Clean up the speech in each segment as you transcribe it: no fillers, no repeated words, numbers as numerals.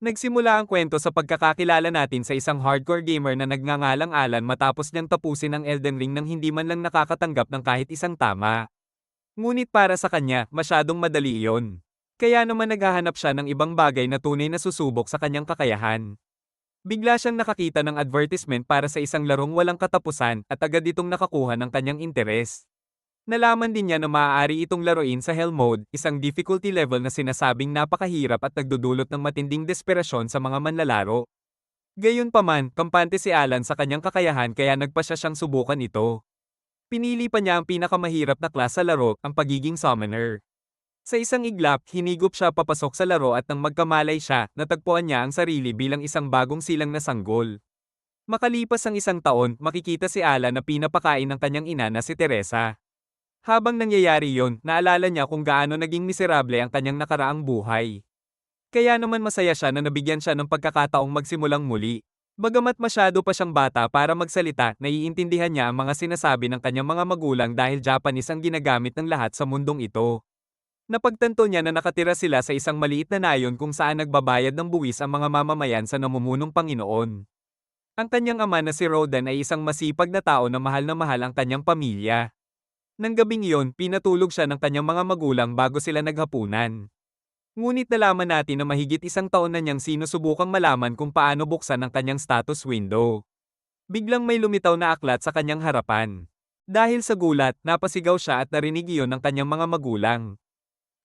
Nagsimula ang kwento sa pagkakakilala natin sa isang hardcore gamer na nagngangalang Alan matapos niyang tapusin ang Elden Ring nang hindi man lang nakakatanggap ng kahit isang tama. Ngunit para sa kanya, masyadong madali iyon. Kaya naman naghahanap siya ng ibang bagay na tunay na susubok sa kanyang kakayahan. Bigla siyang nakakita ng advertisement para sa isang larong walang katapusan at agad itong nakakuha ng kanyang interes. Nalaman din niya na maaari itong laruin sa Hell Mode, isang difficulty level na sinasabing napakahirap at nagdudulot ng matinding desperasyon sa mga manlalaro. Gayunpaman, kampante si Alan sa kanyang kakayahan kaya nagpasya siyang subukan ito. Pinili pa niya ang pinakamahirap na class sa laro, ang pagiging summoner. Sa isang iglap, hinigop siya papasok sa laro at nang magkamalay siya, natagpuan niya ang sarili bilang isang bagong silang na sanggol. Makalipas ang isang taon, makikita si Alan na pinapakain ng kanyang ina na si Teresa. Habang nangyayari yon, naalala niya kung gaano naging miserable ang kanyang nakaraang buhay. Kaya naman masaya siya na nabigyan siya ng pagkakataong magsimulang muli. Bagamat masyado pa siyang bata para magsalita, naiintindihan niya ang mga sinasabi ng kanyang mga magulang dahil Japanese ang ginagamit ng lahat sa mundong ito. Napagtanto niya na nakatira sila sa isang maliit na nayon kung saan nagbabayad ng buwis ang mga mamamayan sa namumunong Panginoon. Ang kanyang ama na si Rodan ay isang masipag na tao na mahal ang kanyang pamilya. Nang gabing iyon, pinatulog siya ng kanyang mga magulang bago sila naghapunan. Ngunit nalaman natin na mahigit isang taon na niyang sinusubukang malaman kung paano buksan ang kanyang status window. Biglang may lumitaw na aklat sa kanyang harapan. Dahil sa gulat, napasigaw siya at narinig iyon ng kanyang mga magulang.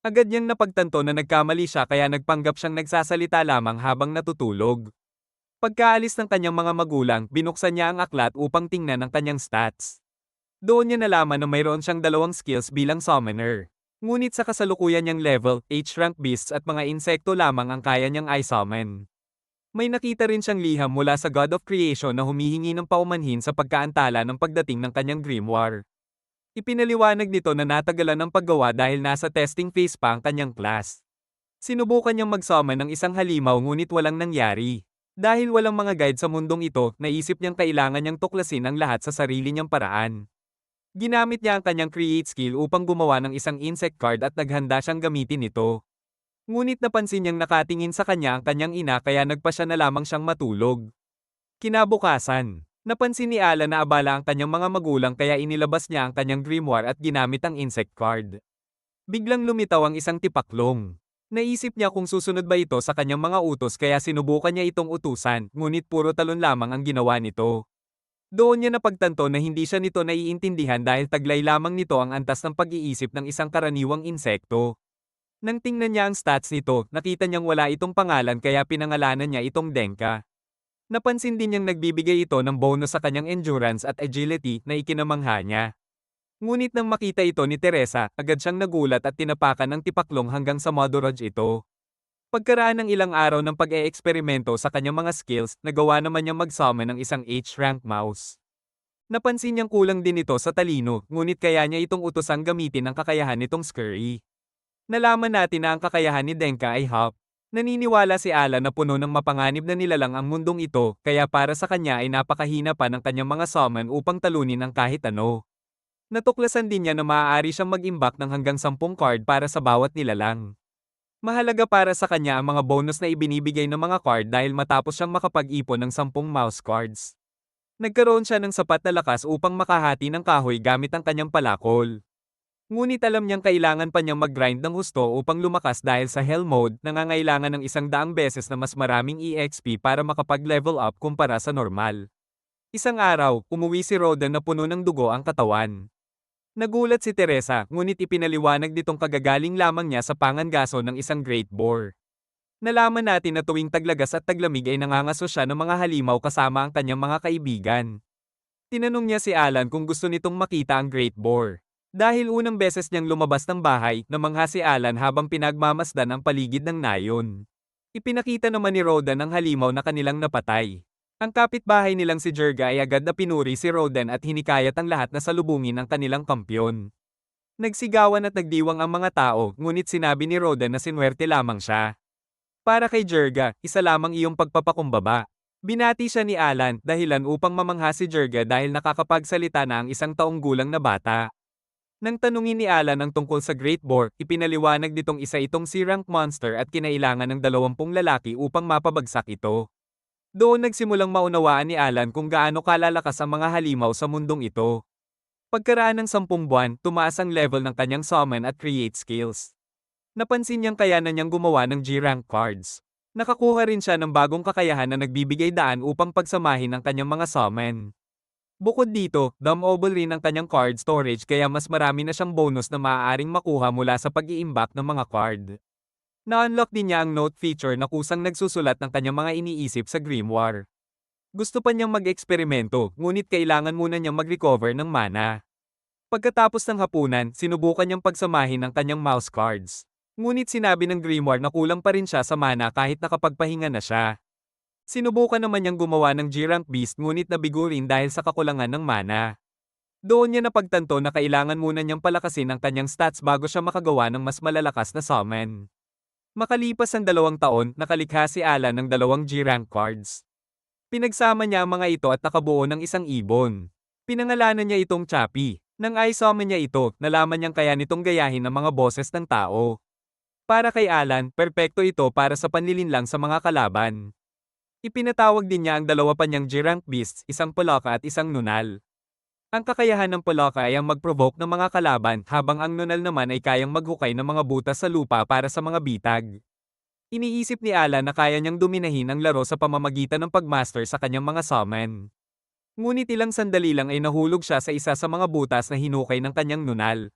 Agad niyang napagtanto na nagkamali siya kaya nagpanggap siyang nagsasalita lamang habang natutulog. Pagkaalis ng kanyang mga magulang, binuksan niya ang aklat upang tingnan ang kanyang stats. Doon niya nalaman na mayroon siyang dalawang skills bilang summoner. Ngunit sa kasalukuyan niyang level, H-rank beasts at mga insekto lamang ang kaya niyang i-summon. May nakita rin siyang liham mula sa God of Creation na humihingi ng paumanhin sa pagkaantala ng pagdating ng kanyang grimoire. Ipinaliwanag nito na natagalan ng paggawa dahil nasa testing phase pa ang kanyang class. Sinubukan niyang mag-summon ng isang halimaw ngunit walang nangyari. Dahil walang mga guide sa mundong ito, naisip niyang kailangan niyang tuklasin ang lahat sa sarili niyang paraan. Ginamit niya ang kanyang create skill upang gumawa ng isang insect card at naghanda siyang gamitin ito. Ngunit napansin niyang nakatingin sa kanya ang kanyang ina kaya nagpasya na lamang siyang matulog. Kinabukasan, napansin ni Alan na abala ang kanyang mga magulang kaya inilabas niya ang kanyang grimoire at ginamit ang insect card. Biglang lumitaw ang isang tipaklong. Naisip niya kung susunod ba ito sa kanyang mga utos kaya sinubukan niya itong utusan, ngunit puro talon lamang ang ginawa nito. Doon niya napagtanto na hindi siya nito naiintindihan dahil taglay lamang nito ang antas ng pag-iisip ng isang karaniwang insekto. Nang tingnan niya ang stats nito, nakita niyang wala itong pangalan kaya pinangalanan niya itong Denka. Napansin din niyang nagbibigay ito ng bonus sa kanyang endurance at agility na ikinamangha niya. Ngunit nang makita ito ni Teresa, agad siyang nagulat at tinapakan ng tipaklong hanggang sa madurage ito. Pagkaraan ng ilang araw ng pag-eeksperimento sa kanyang mga skills, nagawa naman niyang mag-summon ng isang H-rank mouse. Napansin niyang kulang din ito sa talino, ngunit kaya niya itong utosang gamitin ang kakayahan nitong Scurry. Nalaman natin na ang kakayahan ni Denka ay Hop. Naniniwala si Alan na puno ng mapanganib na nilalang ang mundong ito, kaya para sa kanya ay napakahina pa ng kanyang mga summon upang talunin ang kahit ano. Natuklasan din niya na maaari siyang mag-imbak ng hanggang 10 card para sa bawat nilalang. Mahalaga para sa kanya ang mga bonus na ibinibigay ng mga card dahil matapos siyang makapag-ipon ng 10 mouse cards. Nagkaroon siya ng sapat na lakas upang makahati ng kahoy gamit ang kanyang palakol. Ngunit alam niyang kailangan pa niyang mag-grind ng husto upang lumakas dahil sa Hell Mode, nangangailangan ng 100 beses na mas maraming EXP para makapag-level up kumpara sa normal. Isang araw, umuwi si Rodan na puno ng dugo ang katawan. Nagulat si Teresa, ngunit ipinaliwanag nitong kagagaling lamang niya sa pangangaso ng isang great boar. Nalaman natin na tuwing taglagas at taglamig ay nangangaso siya ng mga halimaw kasama ang kanyang mga kaibigan. Tinanong niya si Alan kung gusto nitong makita ang great boar. Dahil unang beses niyang lumabas ng bahay, namangha si Alan habang pinagmamasdan ang paligid ng nayon. Ipinakita naman ni Rodan ang halimaw na kanilang napatay. Ang kapitbahay nilang si Jerga ay agad na pinuri si Rodan at hinikayat ang lahat na salubungin ang kanilang kampyon. Nagsigawan at nagdiwang ang mga tao, ngunit sinabi ni Rodan na sinwerte lamang siya. Para kay Jerga, isa lamang iyong pagpapakumbaba. Binati siya ni Alan, dahilan upang mamangha si Jerga dahil nakakapagsalita na ang isang taong gulang na bata. Nang tanungin ni Alan ang tungkol sa Great Boar, ipinaliwanag nitong isa itong sea-rank monster at kinailangan ng 20 lalaki upang mapabagsak ito. Doon nagsimulang maunawaan ni Alan kung gaano kalalakas ang mga halimaw sa mundong ito. Pagkaraan ng 10 buwan, tumaas ang level ng kanyang summon at create skills. Napansin niyang kayanan niyang gumawa ng G-rank cards. Nakakuha rin siya ng bagong kakayahan na nagbibigay daan upang pagsamahin ang kanyang mga summon. Bukod dito, dumbable rin ang kanyang card storage kaya mas marami na siyang bonus na maaaring makuha mula sa pag-iimbak ng mga card. Na-unlock din niya ang note feature na kusang nagsusulat ng kanyang mga iniisip sa grimoire. Gusto pa niyang mag-eksperimento, ngunit kailangan muna niyang mag-recover ng mana. Pagkatapos ng hapunan, sinubukan niyang pagsamahin ang kanyang mouse cards. Ngunit sinabi ng grimoire na kulang pa rin siya sa mana kahit nakapagpahinga na siya. Sinubukan naman niyang gumawa ng G-rank beast ngunit nabigo rin dahil sa kakulangan ng mana. Doon niya napagtanto na kailangan muna niyang palakasin ang kanyang stats bago siya makagawa ng mas malalakas na summon. Makalipas ang 2 taon, nakalikha si Alan ng 2 G-rank cards. Pinagsama niya ang mga ito at nakabuo ng isang ibon. Pinangalanan niya itong Chappy. Nang i-summon niya ito, nalaman niyang kaya nitong gayahin ang mga boses ng tao. Para kay Alan, perpekto ito para sa panlilinlang sa mga kalaban. Ipinatawag din niya ang 2 pa niyang G-rank beasts, isang Palaka at isang Nunal. Ang kakayahan ng Palaka ay ang mag-provoke ng mga kalaban habang ang Nunal naman ay kayang maghukay ng mga butas sa lupa para sa mga bitag. Iniisip ni Alan na kaya niyang dominahin ang laro sa pamamagitan ng pagmaster sa kanyang mga summon. Ngunit ilang sandali lang ay nahulog siya sa isa sa mga butas na hinukay ng kanyang Nunal.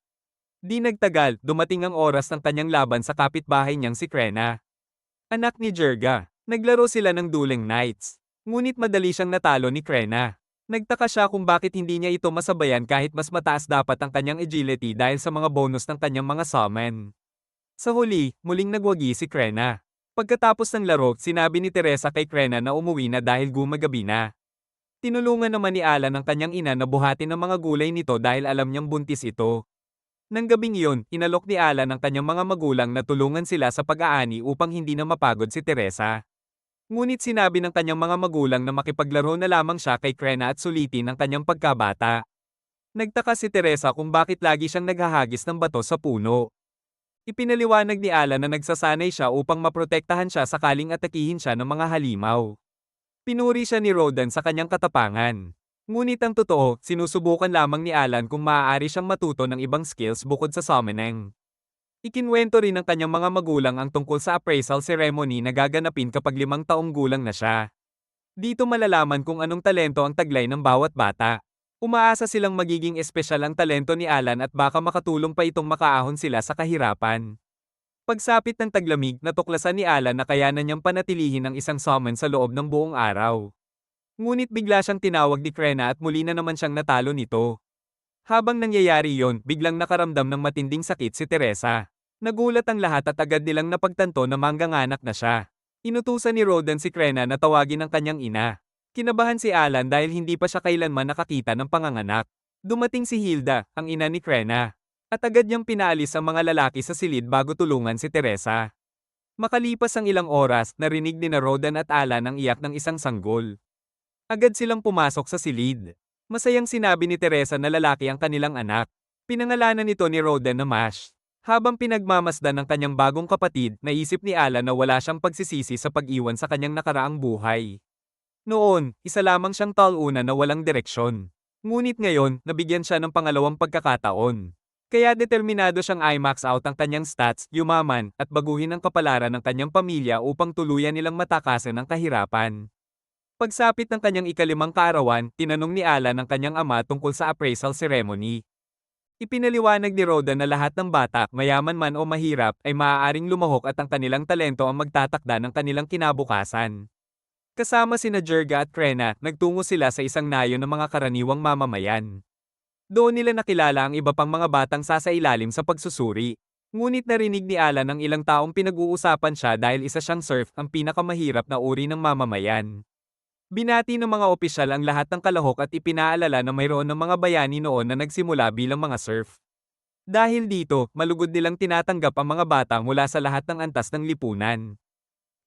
Di nagtagal, dumating ang oras ng kanyang laban sa kapitbahay niyang si Krena. Anak ni Jerga. Naglaro sila ng Dueling Knights. Ngunit madali siyang natalo ni Krena. Nagtaka siya kung bakit hindi niya ito masabayan kahit mas mataas dapat ang kanyang agility dahil sa mga bonus ng kanyang mga summon. Sa huli, muling nagwagi si Krena. Pagkatapos ng laro, sinabi ni Teresa kay Krena na umuwi na dahil gumagabi na. Tinulungan naman ni Alan ang kanyang ina na buhatin ang mga gulay nito dahil alam niyang buntis ito. Nang gabing iyon, inalok ni Alan ang kanyang mga magulang na tulungan sila sa pag-aani upang hindi na mapagod si Teresa. Ngunit sinabi ng kanyang mga magulang na makipaglaro na lamang siya kay Krena at sulitin ang kanyang pagkabata. Nagtaka si Teresa kung bakit lagi siyang naghahagis ng bato sa puno. Ipinaliwanag ni Alan na nagsasanay siya upang maprotektahan siya sakaling atakihin siya ng mga halimaw. Pinuri siya ni Rodan sa kanyang katapangan. Ngunit ang totoo, sinusubukan lamang ni Alan kung maaari siyang matuto ng ibang skills bukod sa summoning. Ikinwento rin ng kanyang mga magulang ang tungkol sa appraisal ceremony na gaganapin kapag 5 taong gulang na siya. Dito malalaman kung anong talento ang taglay ng bawat bata. Umaasa silang magiging espesyal ang talento ni Alan at baka makatulong pa itong makaahon sila sa kahirapan. Pagsapit ng taglamig, natuklasan ni Alan na kayanan niyang panatilihin ang isang summon sa loob ng buong araw. Ngunit bigla siyang tinawag ni Krena at muli na naman siyang natalo nito. Habang nangyayari yon, biglang nakaramdam ng matinding sakit si Teresa. Nagulat ang lahat at agad nilang napagtanto na mangganganak na siya. Inutusan ni Rodan si Krena na tawagin ang kanyang ina. Kinabahan si Alan dahil hindi pa siya kailanman nakakita ng panganganak. Dumating si Hilda, ang ina ni Krena. At agad niyang pinaalis ang mga lalaki sa silid bago tulungan si Teresa. Makalipas ang ilang oras, narinig ni na Rodan at Alan ang iyak ng isang sanggol. Agad silang pumasok sa silid. Masayang sinabi ni Teresa na lalaki ang kanilang anak. Pinangalanan nito ni Rodan na Mash. Habang pinagmamasdan ng kanyang bagong kapatid, naisip ni Alan na wala siyang pagsisisi sa pag-iwan sa kanyang nakaraang buhay. Noon, isa lamang siyang taluna na walang direksyon. Ngunit ngayon, nabigyan siya ng pangalawang pagkakataon. Kaya determinado siyang i-max out ang kanyang stats, yumaman, at baguhin ang kapalaran ng kanyang pamilya upang tuluyan nilang matakasan ang kahirapan. Pagsapit ng kanyang ika-5 kaarawan, tinanong ni Alan ang kanyang ama tungkol sa appraisal ceremony. Ipinaliwanag ni Rodan na lahat ng bata, mayaman man o mahirap, ay maaaring lumahok at ang kanilang talento ang magtatakda ng kanilang kinabukasan. Kasama sina Jerga at Krena, nagtungo sila sa isang nayon ng mga karaniwang mamamayan. Doon nila nakilala ang iba pang mga batang sasailalim sa pagsusuri. Ngunit narinig ni Alan ang ilang taong pinag-uusapan siya dahil isa siyang serf, ang pinakamahirap na uri ng mamamayan. Binati ng mga opisyal ang lahat ng kalahok at ipinaalala na mayroon ng mga bayani noon na nagsimula bilang mga serf. Dahil dito, malugod nilang tinatanggap ang mga bata mula sa lahat ng antas ng lipunan.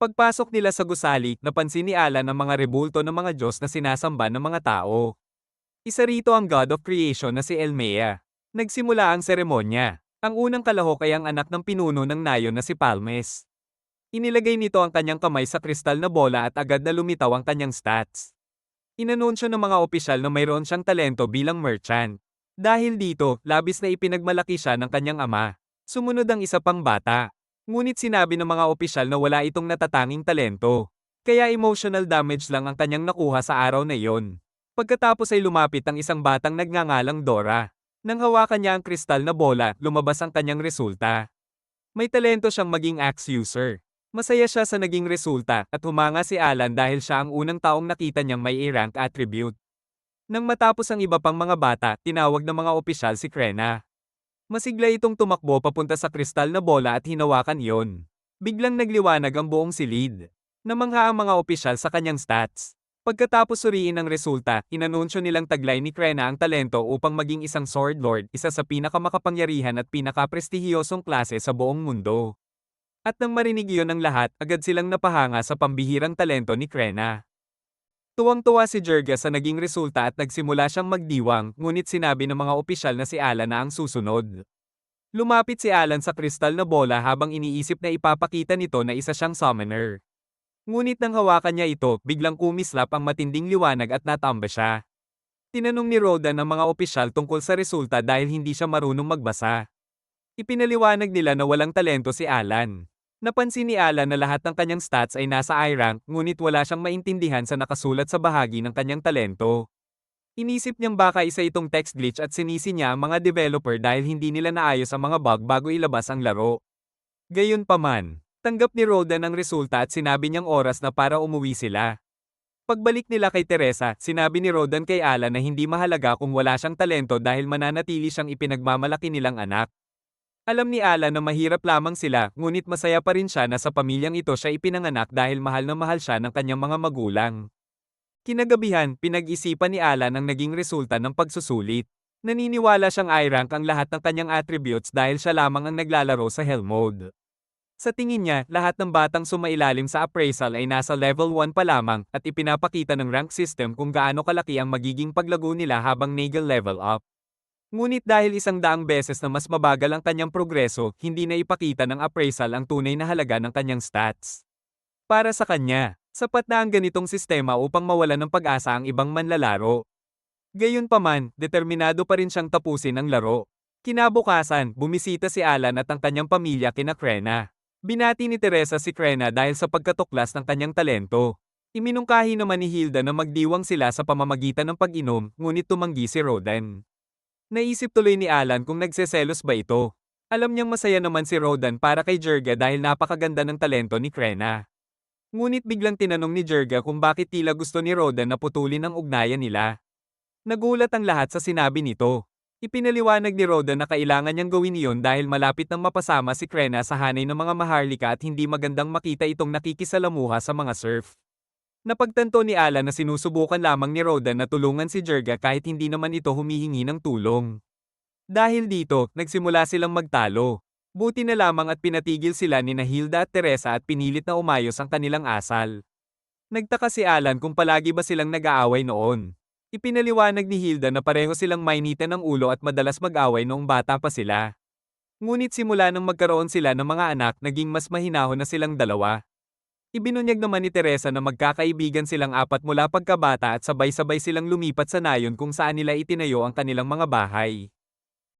Pagpasok nila sa gusali, napansin ni Alan ang mga rebulto ng mga Diyos na sinasamba ng mga tao. Isa rito ang God of Creation na si Elmea. Nagsimula ang seremonya. Ang unang kalahok ay ang anak ng pinuno ng nayon na si Palmes. Inilagay nito ang kanyang kamay sa kristal na bola at agad na lumitaw ang kanyang stats. Inanunsyo ng mga opisyal na mayroon siyang talento bilang merchant. Dahil dito, labis na ipinagmalaki siya ng kanyang ama. Sumunod ang isa pang bata. Ngunit sinabi ng mga opisyal na wala itong natatanging talento. Kaya emotional damage lang ang kanyang nakuha sa araw na iyon. Pagkatapos ay lumapit ang isang batang nagngangalang Dora. Nang hawakan niya ang kristal na bola, lumabas ang kanyang resulta. May talento siyang maging axe user. Masaya siya sa naging resulta at humanga si Alan dahil siya ang unang taong nakita niyang may A-rank attribute. Nang matapos ang iba pang mga bata, tinawag ng mga opisyal si Krena. Masigla itong tumakbo papunta sa kristal na bola at hinawakan iyon. Biglang nagliwanag ang buong silid. Namangha ang mga opisyal sa kanyang stats. Pagkatapos suriin ang resulta, inanunsyo nilang taglay ni Krena ang talento upang maging isang Sword Lord, isa sa pinakamakapangyarihan at pinakaprestihiyosong klase sa buong mundo. At nang marinig iyon ng lahat, agad silang napahanga sa pambihirang talento ni Krena. Tuwang-tuwa si Jerga sa naging resulta at nagsimula siyang magdiwang, ngunit sinabi ng mga opisyal na si Alan na ang susunod. Lumapit si Alan sa kristal na bola habang iniisip na ipapakita nito na isa siyang summoner. Ngunit nang hawakan niya ito, biglang kumislap ang matinding liwanag at natamba siya. Tinanong ni Rodan ang mga opisyal tungkol sa resulta dahil hindi siya marunong magbasa. Ipinaliwanag nila na walang talento si Alan. Napansin ni Alan na lahat ng kanyang stats ay nasa I-rank, ngunit wala siyang maintindihan sa nakasulat sa bahagi ng kanyang talento. Inisip niyang baka isa itong text glitch at sinisi niya ang mga developer dahil hindi nila naayos ang mga bug bago ilabas ang laro. Gayunpaman, tanggap ni Rodan ang resulta at sinabi niyang oras na para umuwi sila. Pagbalik nila kay Teresa, sinabi ni Rodan kay Alan na hindi mahalaga kung wala siyang talento dahil mananatili siyang ipinagmamalaki nilang anak. Alam ni Alan na mahirap lamang sila, ngunit masaya pa rin siya na sa pamilyang ito siya ipinanganak dahil mahal na mahal siya ng kanyang mga magulang. Kinagabihan, pinag-isipan ni Alan ang naging resulta ng pagsusulit. Naniniwala siyang I-rank ang lahat ng kanyang attributes dahil siya lamang ang naglalaro sa Hell Mode. Sa tingin niya, lahat ng batang sumailalim sa appraisal ay nasa level 1 pa lamang at ipinapakita ng rank system kung gaano kalaki ang magiging paglago nila habang nagel level up. Ngunit dahil 100 beses na mas mabagal ang kanyang progreso, hindi na ipakita ng appraisal ang tunay na halaga ng kanyang stats. Para sa kanya, sapat na ang ganitong sistema upang mawalan ng pag-asa ang ibang manlalaro. Gayunpaman, determinado pa rin siyang tapusin ang laro. Kinabukasan, bumisita si Alan at ang kanyang pamilya kina Krena. Binati ni Teresa si Krena dahil sa pagkatuklas ng kanyang talento. Iminungkahi naman ni Hilda na magdiwang sila sa pamamagitan ng pag-inom, ngunit tumanggi si Rodan. Naisip tuloy ni Alan kung nagseselos ba ito. Alam niyang masaya naman si Rodan para kay Jerga dahil napakaganda ng talento ni Krena. Ngunit biglang tinanong ni Jerga kung bakit tila gusto ni Rodan na putulin ang ugnayan nila. Nagulat ang lahat sa sinabi nito. Ipinaliwanag ni Rodan na kailangan niyang gawin iyon dahil malapit nang mapasama si Krena sa hanay ng mga maharlika at hindi magandang makita itong nakikisalamuha sa mga surf. Napagtanto ni Alan na sinusubukan lamang ni Rodan na tulungan si Jerga kahit hindi naman ito humihingi ng tulong. Dahil dito, nagsimula silang magtalo. Buti na lamang at pinatigil sila ni Hilda at Teresa at pinilit na umayos ang kanilang asal. Nagtaka si Alan kung palagi ba silang nag-aaway noon. Ipinaliwanag ni Hilda na pareho silang mainitan ng ulo at madalas mag-away noong bata pa sila. Ngunit simula nang magkaroon sila ng mga anak, naging mas mahinahon na silang dalawa. Ibinunyag naman ni Teresa na magkakaibigan silang apat mula pagkabata at sabay-sabay silang lumipat sa nayon kung saan nila itinayo ang kanilang mga bahay.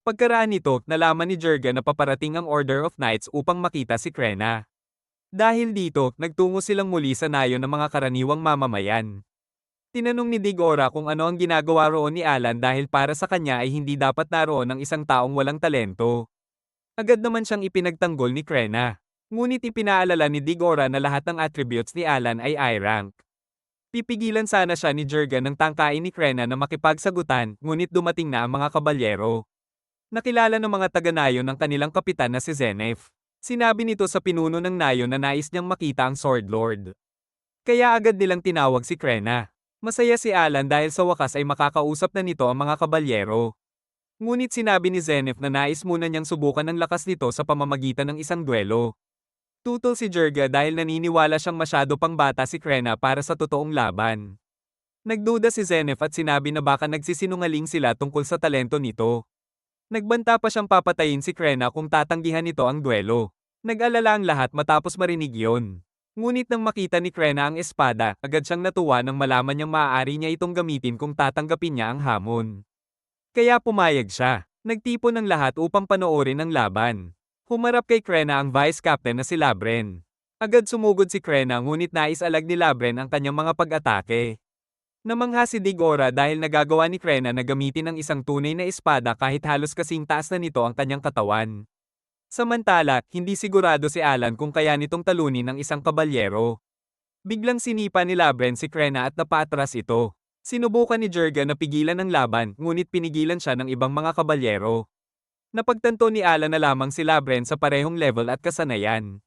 Pagkaraan nito, nalaman ni Jerga na paparating ang Order of Knights upang makita si Krena. Dahil dito, nagtungo silang muli sa nayon ng mga karaniwang mamamayan. Tinanong ni Digora kung ano ang ginagawa roon ni Alan dahil para sa kanya ay hindi dapat naroon ang isang taong walang talento. Agad naman siyang ipinagtanggol ni Krena. Ngunit ipinaalala ni Digora na lahat ng attributes ni Alan ay I-rank. Pipigilan sana siya ni Jerga ng tangkain ni Krena na makipagsagutan, ngunit dumating na ang mga kabalyero. Nakilala ng mga taga-nayon ng kanilang kapitan na si Zenef. Sinabi nito sa pinuno ng nayon na nais niyang makita ang Sword Lord. Kaya agad nilang tinawag si Krena. Masaya si Alan dahil sa wakas ay makakausap na nito ang mga kabalyero. Ngunit sinabi ni Zenef na nais muna niyang subukan ang lakas nito sa pamamagitan ng isang duelo. Tutol si Jerga dahil naniniwala siyang masyado pang bata si Krena para sa totoong laban. Nagduda si Zenef at sinabi na baka nagsisinungaling sila tungkol sa talento nito. Nagbanta pa siyang papatayin si Krena kung tatanggihan nito ang duelo. Nag-alala ang lahat matapos marinig yon. Ngunit nang makita ni Krena ang espada, agad siyang natuwa nang malaman niyang maaari niya itong gamitin kung tatanggapin niya ang hamon. Kaya pumayag siya. Nagtipon ng lahat upang panoorin ang laban. Humarap kay Krena ang vice captain na si Labren. Agad sumugod si Krena ngunit naisalag ni Labren ang kanyang mga pag-atake. Namangha si Digora dahil nagagawa ni Krena na gamitin ang isang tunay na espada kahit halos kasing taas na nito ang kanyang katawan. Samantala, hindi sigurado si Alan kung kaya nitong talunin ang isang kabalyero. Biglang sinipa ni Labren si Krena at napaatras ito. Sinubukan ni Jurga na pigilan ang laban ngunit pinigilan siya ng ibang mga kabalyero. Napagtanto ni Alan na lamang si Labren sa parehong level at kasanayan.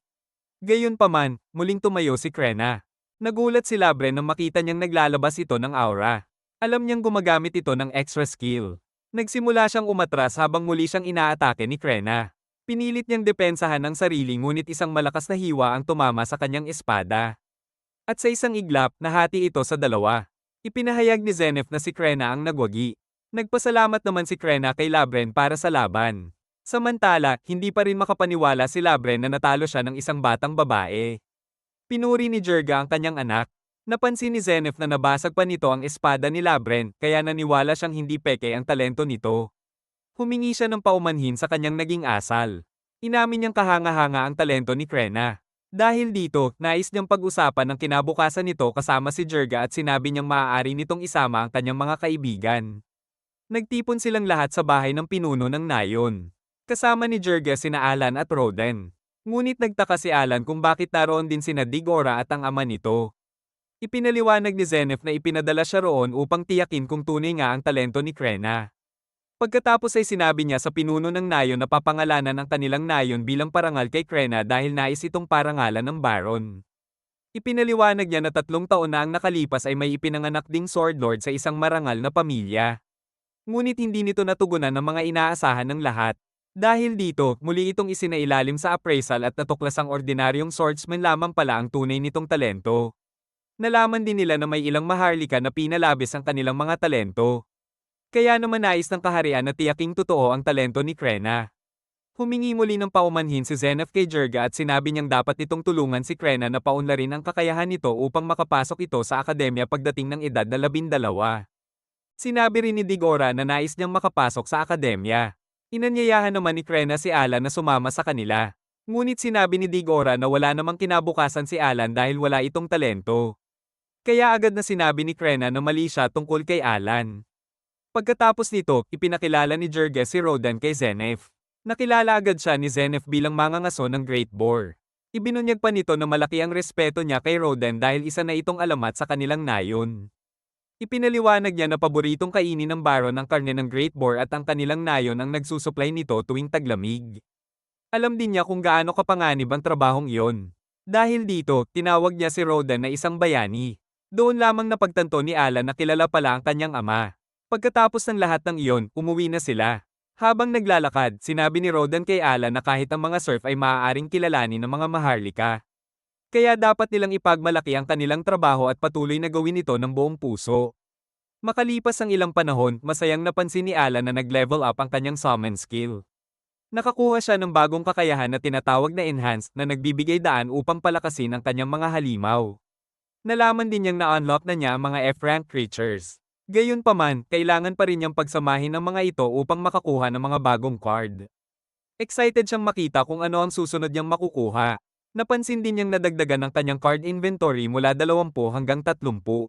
Gayunpaman, muling tumayo si Krena. Nagulat si Labren nang makita niyang naglalabas ito ng aura. Alam niyang gumagamit ito ng extra skill. Nagsimula siyang umatras habang muli siyang inaatake ni Krena. Pinilit niyang depensahan ang sarili ngunit isang malakas na hiwa ang tumama sa kanyang espada. At sa isang iglap, nahati ito sa dalawa. Ipinahayag ni Zenith na si Krena ang nagwagi. Nagpasalamat naman si Krena kay Labren para sa laban. Samantala, hindi pa rin makapaniwala si Labren na natalo siya ng isang batang babae. Pinuri ni Jurga ang kanyang anak. Napansin ni Zenith na nabasag pa nito ang espada ni Labren kaya naniwala siyang hindi peke ang talento nito. Humingi siya ng paumanhin sa kanyang naging asal. Inamin niyang kahanga-hanga ang talento ni Krena. Dahil dito, nais niyang pag-usapan ang kinabukasan nito kasama si Jurga at sinabi niyang maaari nitong isama ang kanyang mga kaibigan. Nagtipon silang lahat sa bahay ng pinuno ng nayon. Kasama ni Jurga sina Alan at Roden. Ngunit nagtaka si Alan kung bakit naroon din sina Digora at ang ama nito. Ipinaliwanag ni Zenith na ipinadala siya roon upang tiyakin kung tunay nga ang talento ni Krena. Pagkatapos ay sinabi niya sa pinuno ng nayon na papangalanan ang kanilang nayon bilang parangal kay Krena dahil nais itong parangalan ng Baron. Ipinaliwanag niya na 3 taon na ang nakalipas ay may ipinanganak ding Sword Lord sa isang marangal na pamilya. Ngunit hindi nito natugunan ng mga inaasahan ng lahat. Dahil dito, muli itong isinailalim sa appraisal at natuklasang ordinaryong swordsman lamang pala ang tunay nitong talento. Nalaman din nila na may ilang maharlika na pinalabis ang kanilang mga talento. Kaya naman nais ng kaharian na tiyaking totoo ang talento ni Krena. Humingi muli ng paumanhin si Zenith kay Jurga at sinabi niyang dapat itong tulungan si Krena na paunlarin ang kakayahan nito upang makapasok ito sa akademya pagdating ng edad na 12. Sinabi rin ni Digora na nais niyang makapasok sa akademya. Inanyayahan naman ni Krena si Alan na sumama sa kanila. Ngunit sinabi ni Digora na wala namang kinabukasan si Alan dahil wala itong talento. Kaya agad na sinabi ni Krena na mali siya tungkol kay Alan. Pagkatapos nito, ipinakilala ni Jurga si Rodan kay Zenith. Nakilala agad siya ni Zenith bilang mangangaso ng Great Boar. Ibinunyag pa nito na malaki ang respeto niya kay Rodan dahil isa na itong alamat sa kanilang nayon. Ipinaliwanag niya na paboritong kainin ng Baron ang karne ng Great Boar at ang kanilang nayon ang nagsusupply nito tuwing taglamig. Alam din niya kung gaano kapanganib ang trabahong iyon. Dahil dito, tinawag niya si Rodan na isang bayani. Doon lamang napagtanto ni Alan na kilala pala ang kanyang ama. Pagkatapos ng lahat ng iyon, umuwi na sila. Habang naglalakad, sinabi ni Rodan kay Alan na kahit ang mga serf ay maaaring kilalanin ng mga maharlika. Kaya dapat nilang ipagmalaki ang kanilang trabaho at patuloy na gawin ito ng buong puso. Makalipas ang ilang panahon, masayang napansin ni Alan na nag-level up ang kanyang summon skill. Nakakuha siya ng bagong kakayahan na tinatawag na enhanced na nagbibigay daan upang palakasin ang kanyang mga halimaw. Nalaman din niyang na-unlock na niya ang mga F-rank creatures. Gayunpaman, kailangan pa rin niyang pagsamahin ang mga ito upang makakuha ng mga bagong card. Excited siyang makita kung ano ang susunod niyang makukuha. Napansin din niyang nadagdagan ang kanyang card inventory mula 20 hanggang 30.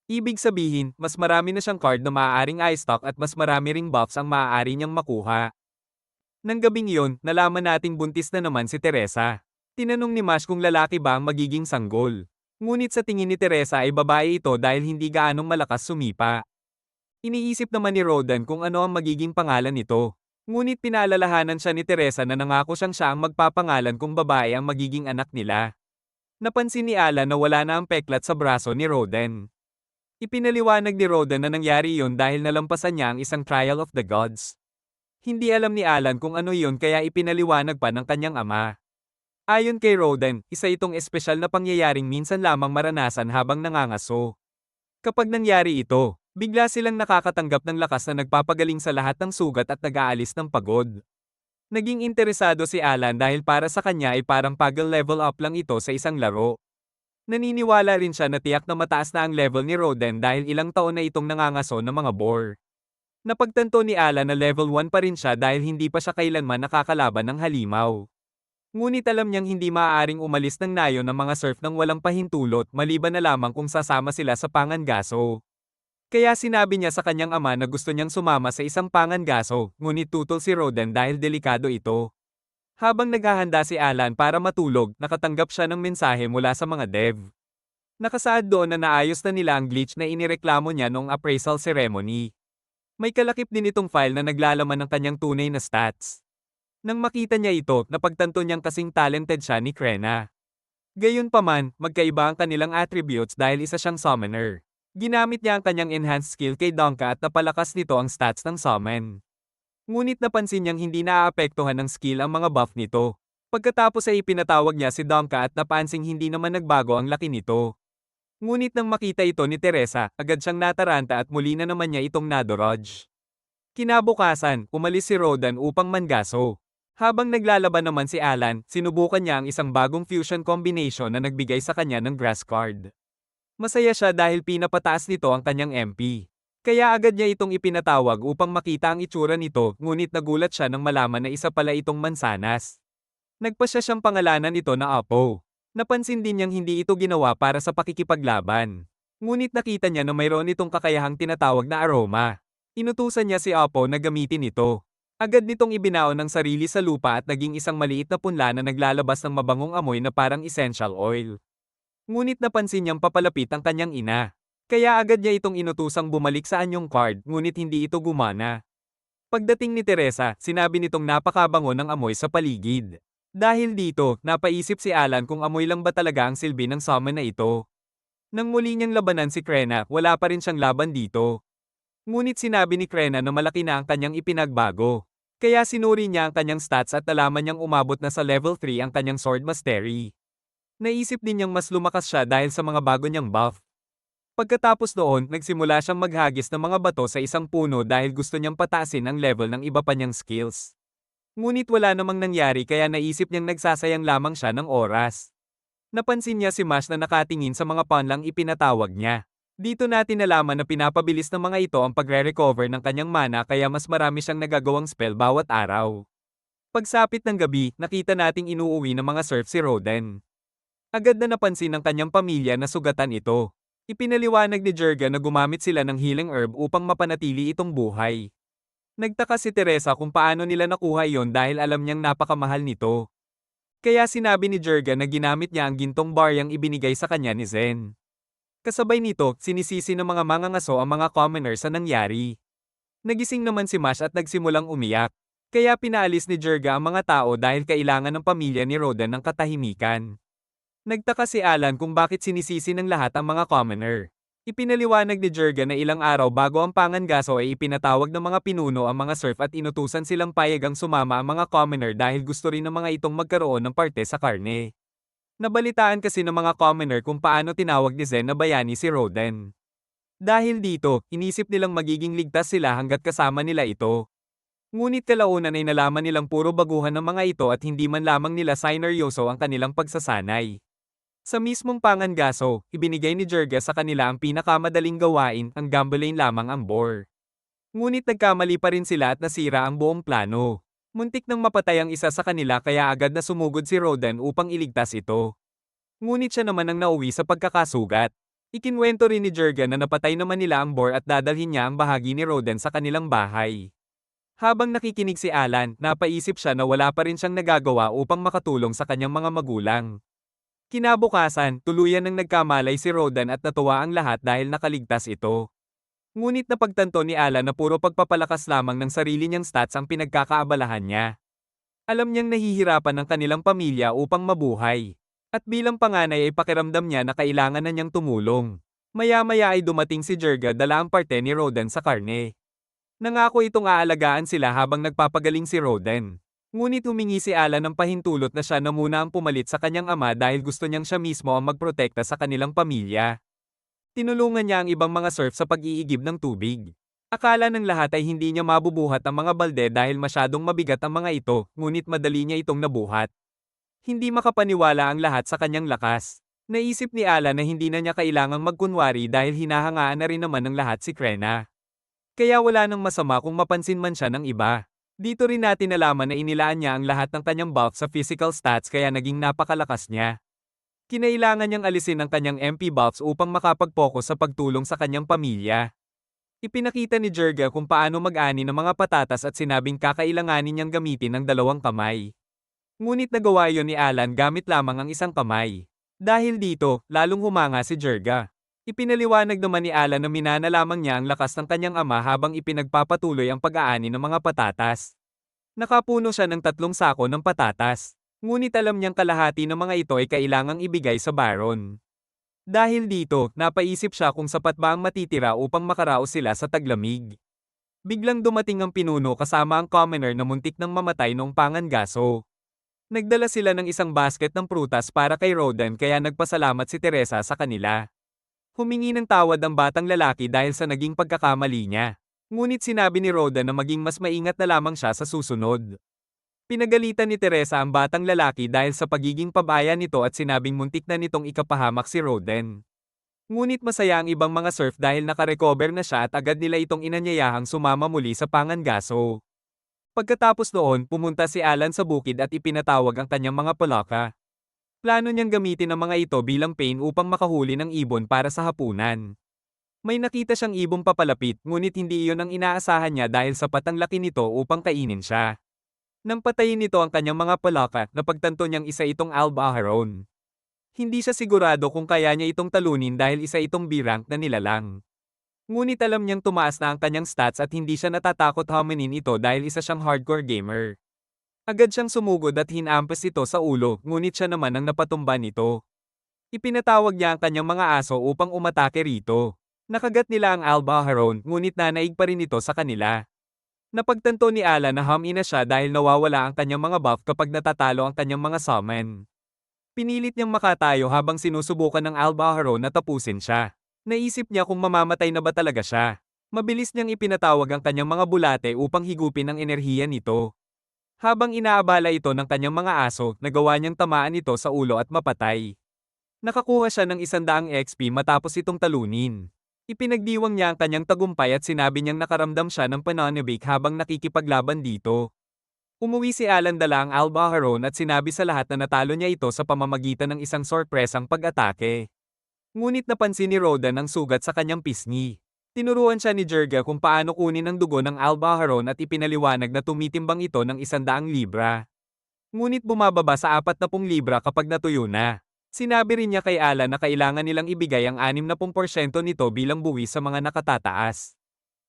Ibig sabihin, mas marami na siyang card na maaaring i-stock at mas marami ring buffs ang maaari niyang makuha. Nang gabing iyon, nalaman nating buntis na naman si Teresa. Tinanong ni Mash kung lalaki ba ang magiging sanggol. Ngunit sa tingin ni Teresa ay babae ito dahil hindi gaanong malakas sumipa. Iniisip naman ni Rodan kung ano ang magiging pangalan nito. Ngunit pinaalalahanan siya ni Teresa na nangako siya ang magpapangalan kung babae ang magiging anak nila. Napansin ni Alan na wala na ang peklat sa braso ni Rodan. Ipinaliwanag ni Rodan na nangyari iyon dahil nalampasan niya ang isang trial of the gods. Hindi alam ni Alan kung ano iyon kaya ipinaliwanag pa ng kanyang ama. Ayon kay Rodan, isa itong espesyal na pangyayaring minsan lamang maranasan habang nangangaso. Kapag nangyari ito, Bigla silang nakakatanggap ng lakas na nagpapagaling sa lahat ng sugat at nag-aalis ng pagod. Naging interesado si Alan dahil para sa kanya ay parang puzzle level up lang ito sa isang laro. Naniniwala rin siya na tiyak na mataas na ang level ni Roden dahil ilang taon na itong nangangaso ng mga boar. Napagtanto ni Alan na level 1 pa rin siya dahil hindi pa siya kailanman nakakalaban ng halimaw. Ngunit alam niyang hindi maaaring umalis ng nayo ng mga surf nang walang pahintulot maliban na lamang kung sasama sila sa pangangaso. Kaya sinabi niya sa kanyang ama na gusto niyang sumama sa isang pangangaso, ngunit tutol si Roden dahil delikado ito. Habang naghahanda si Alan para matulog, nakatanggap siya ng mensahe mula sa mga dev. Nakasaad doon na naayos na nila ang glitch na inireklamo niya noong appraisal ceremony. May kalakip din itong file na naglalaman ng kanyang tunay na stats. Nang makita niya ito, napagtanto niyang kasing talented siya ni Krena. Gayunpaman, magkaiba ang kanilang attributes dahil isa siyang summoner. Ginamit niya ang kanyang enhanced skill kay Donka at napalakas nito ang stats ng summon. Ngunit napansin niyang hindi naaapektuhan ng skill ang mga buff nito. Pagkatapos ay ipinatawag niya si Donka at napansing hindi naman nagbago ang laki nito. Ngunit nang makita ito ni Teresa, agad siyang nataranta at muli na naman niya itong nadodge. Kinabukasan, umalis si Rodan upang mangaso. Habang naglalaban naman si Alan, sinubukan niya ang isang bagong fusion combination na nagbigay sa kanya ng grass card. Masaya siya dahil pinapataas nito ang kanyang MP. Kaya agad niya itong ipinatawag upang makita ang itsura nito, ngunit nagulat siya nang malaman na isa pala itong mansanas. Nagpasya siyang pangalanan ito na Apo. Napansin din niyang hindi ito ginawa para sa pakikipaglaban. Ngunit nakita niya na mayroon itong kakayahang tinatawag na aroma. Inutusan niya si Apo na gamitin ito. Agad nitong ibinaon ng sarili sa lupa at naging isang maliit na punla na naglalabas ng mabangong amoy na parang essential oil. Ngunit napansin niyang papalapit ang kanyang ina. Kaya agad niya itong inutusang bumalik sa anyong card, ngunit hindi ito gumana. Pagdating ni Teresa, sinabi nitong napakabango ng amoy sa paligid. Dahil dito, napaisip si Alan kung amoy lang ba talaga ang silbi ng summon na ito. Nang muli niyang labanan si Krena, wala pa rin siyang laban dito. Ngunit sinabi ni Krena na malaki na ang kanyang ipinagbago. Kaya sinuri niya ang kanyang stats at nalaman niyang umabot na sa level 3 ang kanyang sword mastery. Naisip din niyang mas lumakas siya dahil sa mga bago niyang buff. Pagkatapos noon, nagsimula siyang maghagis ng mga bato sa isang puno dahil gusto niyang pataasin ang level ng iba pa niyang skills. Ngunit wala namang nangyari kaya naisip niyang nagsasayang lamang siya ng oras. Napansin niya si Mash na nakatingin sa mga pawn lang ipinatawag niya. Dito natin nalaman na pinapabilis ng mga ito ang pagre-recover ng kanyang mana kaya mas marami siyang nagagawang spell bawat araw. Pagsapit ng gabi, nakita nating inuuwi ng mga surf si Roden. Agad na napansin ng kanyang pamilya na sugatan ito. Ipinaliwanag ni Jurga na gumamit sila ng healing herb upang mapanatili itong buhay. Nagtaka si Teresa kung paano nila nakuha iyon dahil alam niyang napakamahal nito. Kaya sinabi ni Jurga na ginamit niya ang gintong baryang ibinigay sa kanya ni Zen. Kasabay nito, sinisisi ng mga mangangaso ang mga commoners sa nangyari. Nagising naman si Mash at nagsimulang umiyak. Kaya pinaalis ni Jurga ang mga tao dahil kailangan ng pamilya ni Rodan ng katahimikan. Nagtaka si Alan kung bakit sinisisi ng lahat ang mga commoner. Ipinaliwanag ni Jurga na ilang araw bago ang pangangaso ay ipinatawag ng mga pinuno ang mga surf at inutusan silang payagang sumama ang mga commoner dahil gusto rin ng mga itong magkaroon ng parte sa karne. Nabalitaan kasi ng mga commoner kung paano tinawag ni Zen na bayani si Roden. Dahil dito, inisip nilang magiging ligtas sila hanggat kasama nila ito. Ngunit kalaunan ay nalaman nilang puro baguhan ng mga ito at hindi man lamang nila sineryoso ang kanilang pagsasanay. Sa mismong pangangaso, ibinigay ni Jurga sa kanila ang pinakamadaling gawain, ang gambling lamang ang boar. Ngunit nagkamali pa rin sila at nasira ang buong plano. Muntik nang mapatay ang isa sa kanila kaya agad na sumugod si Rodan upang iligtas ito. Ngunit siya naman ang nauwi sa pagkakasugat. Ikinwento rin ni Jurga na napatay naman nila ang boar at dadalhin niya ang bahagi ni Rodan sa kanilang bahay. Habang nakikinig si Alan, napaisip siya na wala pa rin siyang nagagawa upang makatulong sa kanyang mga magulang. Kinabukasan, tuluyan ng nagkamalay si Rodan at natuwa ang lahat dahil nakaligtas ito. Ngunit napagtanto ni Alan na puro pagpapalakas lamang ng sarili niyang stats ang pinagkakaabalahan niya. Alam niyang nahihirapan ng kanilang pamilya upang mabuhay. At bilang panganay ay pakiramdam niya na kailangan na niyang tumulong. Maya-maya ay dumating si Jurga dala ang parte ni Rodan sa karne. Nangako itong aalagaan sila habang nagpapagaling si Rodan. Ngunit humingi si Alan ng pahintulot na siya na muna ang pumalit sa kanyang ama dahil gusto niyang siya mismo ang magprotekta sa kanilang pamilya. Tinulungan niya ang ibang mga surf sa pag-iigib ng tubig. Akala ng lahat ay hindi niya mabubuhat ang mga balde dahil masyadong mabigat ang mga ito, ngunit madali niya itong nabuhat. Hindi makapaniwala ang lahat sa kanyang lakas. Naisip ni Alan na hindi na niya kailangang magkunwari dahil hinahangaan na rin naman ng lahat si Krena. Kaya wala nang masama kung mapansin man siya ng iba. Dito rin natin nalaman na inilaan niya ang lahat ng kanyang bulk sa physical stats kaya naging napakalakas niya. Kinailangan niyang alisin ang kanyang MP buffs upang makapag-focus sa pagtulong sa kanyang pamilya. Ipinakita ni Jirga kung paano mag-ani ng mga patatas at sinabing kakailanganin niyang gamitin ang dalawang kamay. Ngunit nagawa iyon ni Alan gamit lamang ang isang kamay. Dahil dito, lalong humanga si Jirga. Ipinaliwanag naman ni Alan na minana lamang niya ang lakas ng kanyang ama habang ipinagpapatuloy ang pag-aani ng mga patatas. Nakapuno siya ng 3 sako ng patatas. Ngunit alam niyang kalahati ng mga ito ay kailangang ibigay sa Baron. Dahil dito, napaisip siya kung sapat ba ang matitira upang makaraos sila sa taglamig. Biglang dumating ang pinuno kasama ang commoner na muntik nang mamatay noong pangangaso. Nagdala sila ng isang basket ng prutas para kay Rodan kaya nagpasalamat si Teresa sa kanila. Humingi ng tawad ang batang lalaki dahil sa naging pagkakamali niya. Ngunit sinabi ni Rodan na maging mas maingat na lamang siya sa susunod. Pinagalitan ni Teresa ang batang lalaki dahil sa pagiging pabaya nito at sinabing muntik na nitong ikapahamak si Roden. Ngunit masaya ang ibang mga surf dahil nakarecover na siya at agad nila itong inanyayahang sumama muli sa pangangaso. Pagkatapos noon, pumunta si Alan sa bukid at ipinatawag ang kanyang mga palaka. Plano niyang gamitin ang mga ito bilang pain upang makahuli ng ibon para sa hapunan. May nakita siyang ibong papalapit ngunit hindi iyon ang inaasahan niya dahil sapat ang laki nito upang kainin siya. Nang patayin nito ang kanyang mga palaka, napagtanto niyang isa itong Albaharon. Hindi siya sigurado kung kaya niya itong talunin dahil isa itong B-rank na nilalang. Ngunit alam niyang tumaas na ang kanyang stats at hindi siya natatakot haminin ito dahil isa siyang hardcore gamer. Agad siyang sumugod at hinampas ito sa ulo, ngunit siya naman ang napatumba nito. Ipinatawag niya ang kanyang mga aso upang umatake rito. Nakagat nila ang Albaharon, ngunit nanaig pa rin ito sa kanila. Napagtanto ni Alan na hum-ina siya dahil nawawala ang kanyang mga buff kapag natatalo ang kanyang mga summon. Pinilit niyang makatayo habang sinusubukan ng Albaharon na tapusin siya. Naisip niya kung mamamatay na ba talaga siya. Mabilis niyang ipinatawag ang kanyang mga bulate upang higupin ang enerhiya nito. Habang inaabala ito ng kanyang mga aso, nagawa niyang tamaan ito sa ulo at mapatay. Nakakuha siya ng 100 XP matapos itong talunin. Ipinagdiwang niya ang kanyang tagumpay at sinabi niyang nakaramdam siya ng pananabik habang nakikipaglaban dito. Umuwi si Alan dala ang Albaharon at sinabi sa lahat na natalo niya ito sa pamamagitan ng isang sorpresang pag-atake. Ngunit napansin ni Rodan ang sugat sa kanyang pisngi. Tinuruan siya ni Jirga kung paano kunin ang dugo ng Albaharon at ipinaliwanag na tumitimbang ito ng 100 libra. Ngunit bumababa sa 40 libra kapag natuyo na. Sinabi rin niya kay Alan na kailangan nilang ibigay ang 60% nito bilang buwis sa mga nakatataas.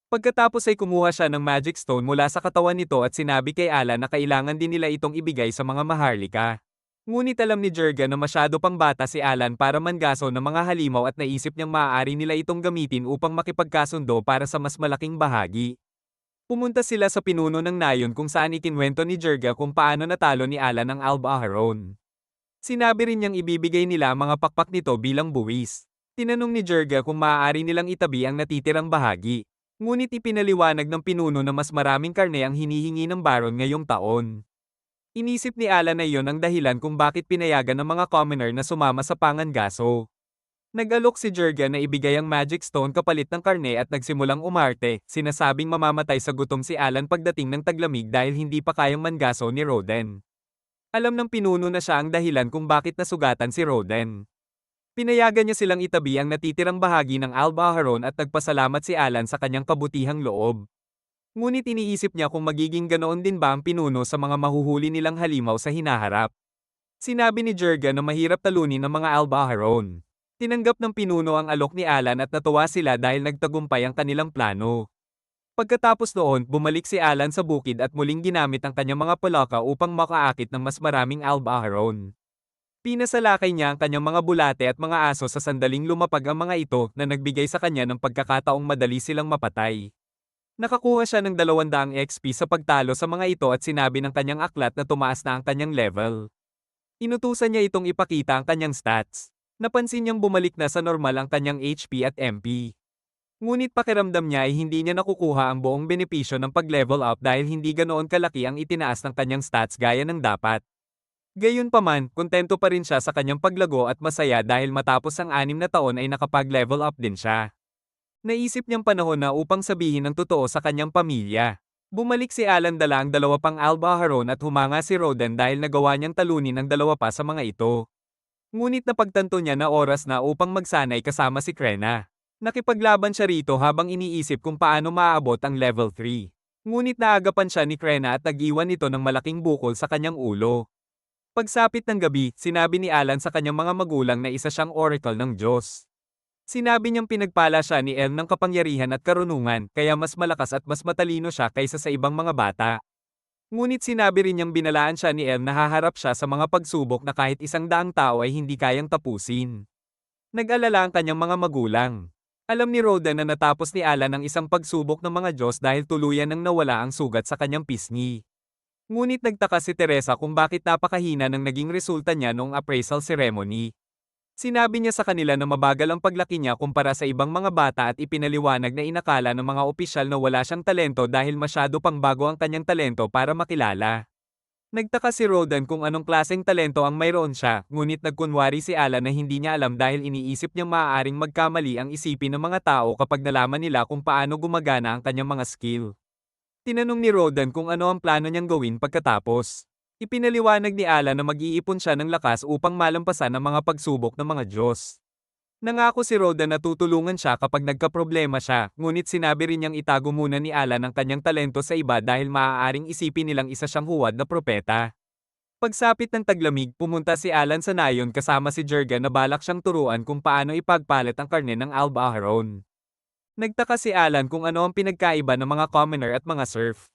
Pagkatapos ay kumuha siya ng magic stone mula sa katawan nito at sinabi kay Alan na kailangan din nila itong ibigay sa mga maharlika. Ngunit alam ni Jirga na masyado pang bata si Alan para mangaso ng mga halimaw at naisip niyang maaari nila itong gamitin upang makipagkasundo para sa mas malaking bahagi. Pumunta sila sa pinuno ng nayon kung saan ikinwento ni Jirga kung paano natalo ni Alan ang Albaharon. Sinabi rin niyang ibibigay nila ang mga pakpak nito bilang buwis. Tinanong ni Jirga kung maaari nilang itabi ang natitirang bahagi. Ngunit ipinaliwanag ng pinuno na mas maraming karne ang hinihingi ng Baron ngayong taon. Inisip ni Alan na iyon ang dahilan kung bakit pinayagan ng mga commoner na sumama sa pangangaso. Nag-alok si Jirga na ibigay ang magic stone kapalit ng karne at nagsimulang umarte, sinasabing mamamatay sa gutom si Alan pagdating ng taglamig dahil hindi pa kayang mangaso ni Roden. Alam ng pinuno na siya ang dahilan kung bakit nasugatan si Roden. Pinayagan niya silang itabi ang natitirang bahagi ng Albaharon at nagpasalamat si Alan sa kanyang kabutihang loob. Ngunit iniisip niya kung magiging ganoon din ba ang pinuno sa mga mahuhuli nilang halimaw sa hinaharap. Sinabi ni Jirga na mahirap talunin ang mga Albaharon. Tinanggap ng pinuno ang alok ni Alan at natuwa sila dahil nagtagumpay ang kanilang plano. Pagkatapos noon, bumalik si Alan sa bukid at muling ginamit ang kanyang mga palaka upang makaakit ng mas maraming Albaharon. Pinasalakay niya ang kanyang mga bulate at mga aso sa sandaling lumapag ang mga ito na nagbigay sa kanya ng pagkakataong madali silang mapatay. Nakakuha siya ng 200 XP sa pagtalo sa mga ito at sinabi ng kanyang aklat na tumaas na ang kanyang level. Inutusan niya itong ipakita ang kanyang stats. Napansin niyang bumalik na sa normal ang kanyang HP at MP. Ngunit pakiramdam niya ay hindi niya nakukuha ang buong benepisyo ng pag-level up dahil hindi ganoon kalaki ang itinaas ng kanyang stats gaya ng dapat. Gayunpaman, kontento pa rin siya sa kanyang paglago at masaya dahil matapos ang 6 na taon ay nakapag-level up din siya. Naisip niyang panahon na upang sabihin ang totoo sa kanyang pamilya. Bumalik si Alan dala ang dalawa pang Albaharon at humanga si Rodan dahil nagawa niyang talunin ang dalawa pa sa mga ito. Ngunit napagtanto niya na oras na upang magsanay kasama si Krena. Nakipaglaban siya rito habang iniisip kung paano maaabot ang level 3. Ngunit naagapan siya ni Krena at nag-iwan ito ng malaking bukol sa kanyang ulo. Pagsapit ng gabi, sinabi ni Alan sa kanyang mga magulang na isa siyang oracle ng Diyos. Sinabi niyang pinagpala siya ni El ng kapangyarihan at karunungan, kaya mas malakas at mas matalino siya kaysa sa ibang mga bata. Ngunit sinabi rin niyang binalaan siya ni El na haharap siya sa mga pagsubok na kahit 100 tao ay hindi kayang tapusin. Nag-alala ang kanyang mga magulang. Alam ni Rodan na natapos ni Alan ang isang pagsubok ng mga Diyos dahil tuluyan nang nawala ang sugat sa kanyang pisngi. Ngunit nagtaka si Teresa kung bakit napakahina ng naging resulta niya noong appraisal ceremony. Sinabi niya sa kanila na mabagal ang paglaki niya kumpara sa ibang mga bata at ipinaliwanag na inakala ng mga opisyal na wala siyang talento dahil masyado pang bago ang kanyang talento para makilala. Nagtaka si Rodan kung anong klaseng talento ang mayroon siya, ngunit nagkunwari si Alan na hindi niya alam dahil iniisip niyang maaaring magkamali ang isipin ng mga tao kapag nalaman nila kung paano gumagana ang kanyang mga skill. Tinanong ni Rodan kung ano ang plano niyang gawin pagkatapos. Ipinaliwanag ni Alan na mag-iipon siya ng lakas upang malampasan ang mga pagsubok ng mga Diyos. Nangako si Rodan na tutulungan siya kapag nagkaproblema siya, ngunit sinabi rin niyang itago muna ni Alan ang kanyang talento sa iba dahil maaaring isipin nilang isa siyang huwad na propeta. Pagsapit ng taglamig, pumunta si Alan sa nayon kasama si Jurga na balak siyang turuan kung paano ipagpalit ang karne ng Albaharon. Nagtaka si Alan kung ano ang pinagkaiba ng mga commoner at mga serf.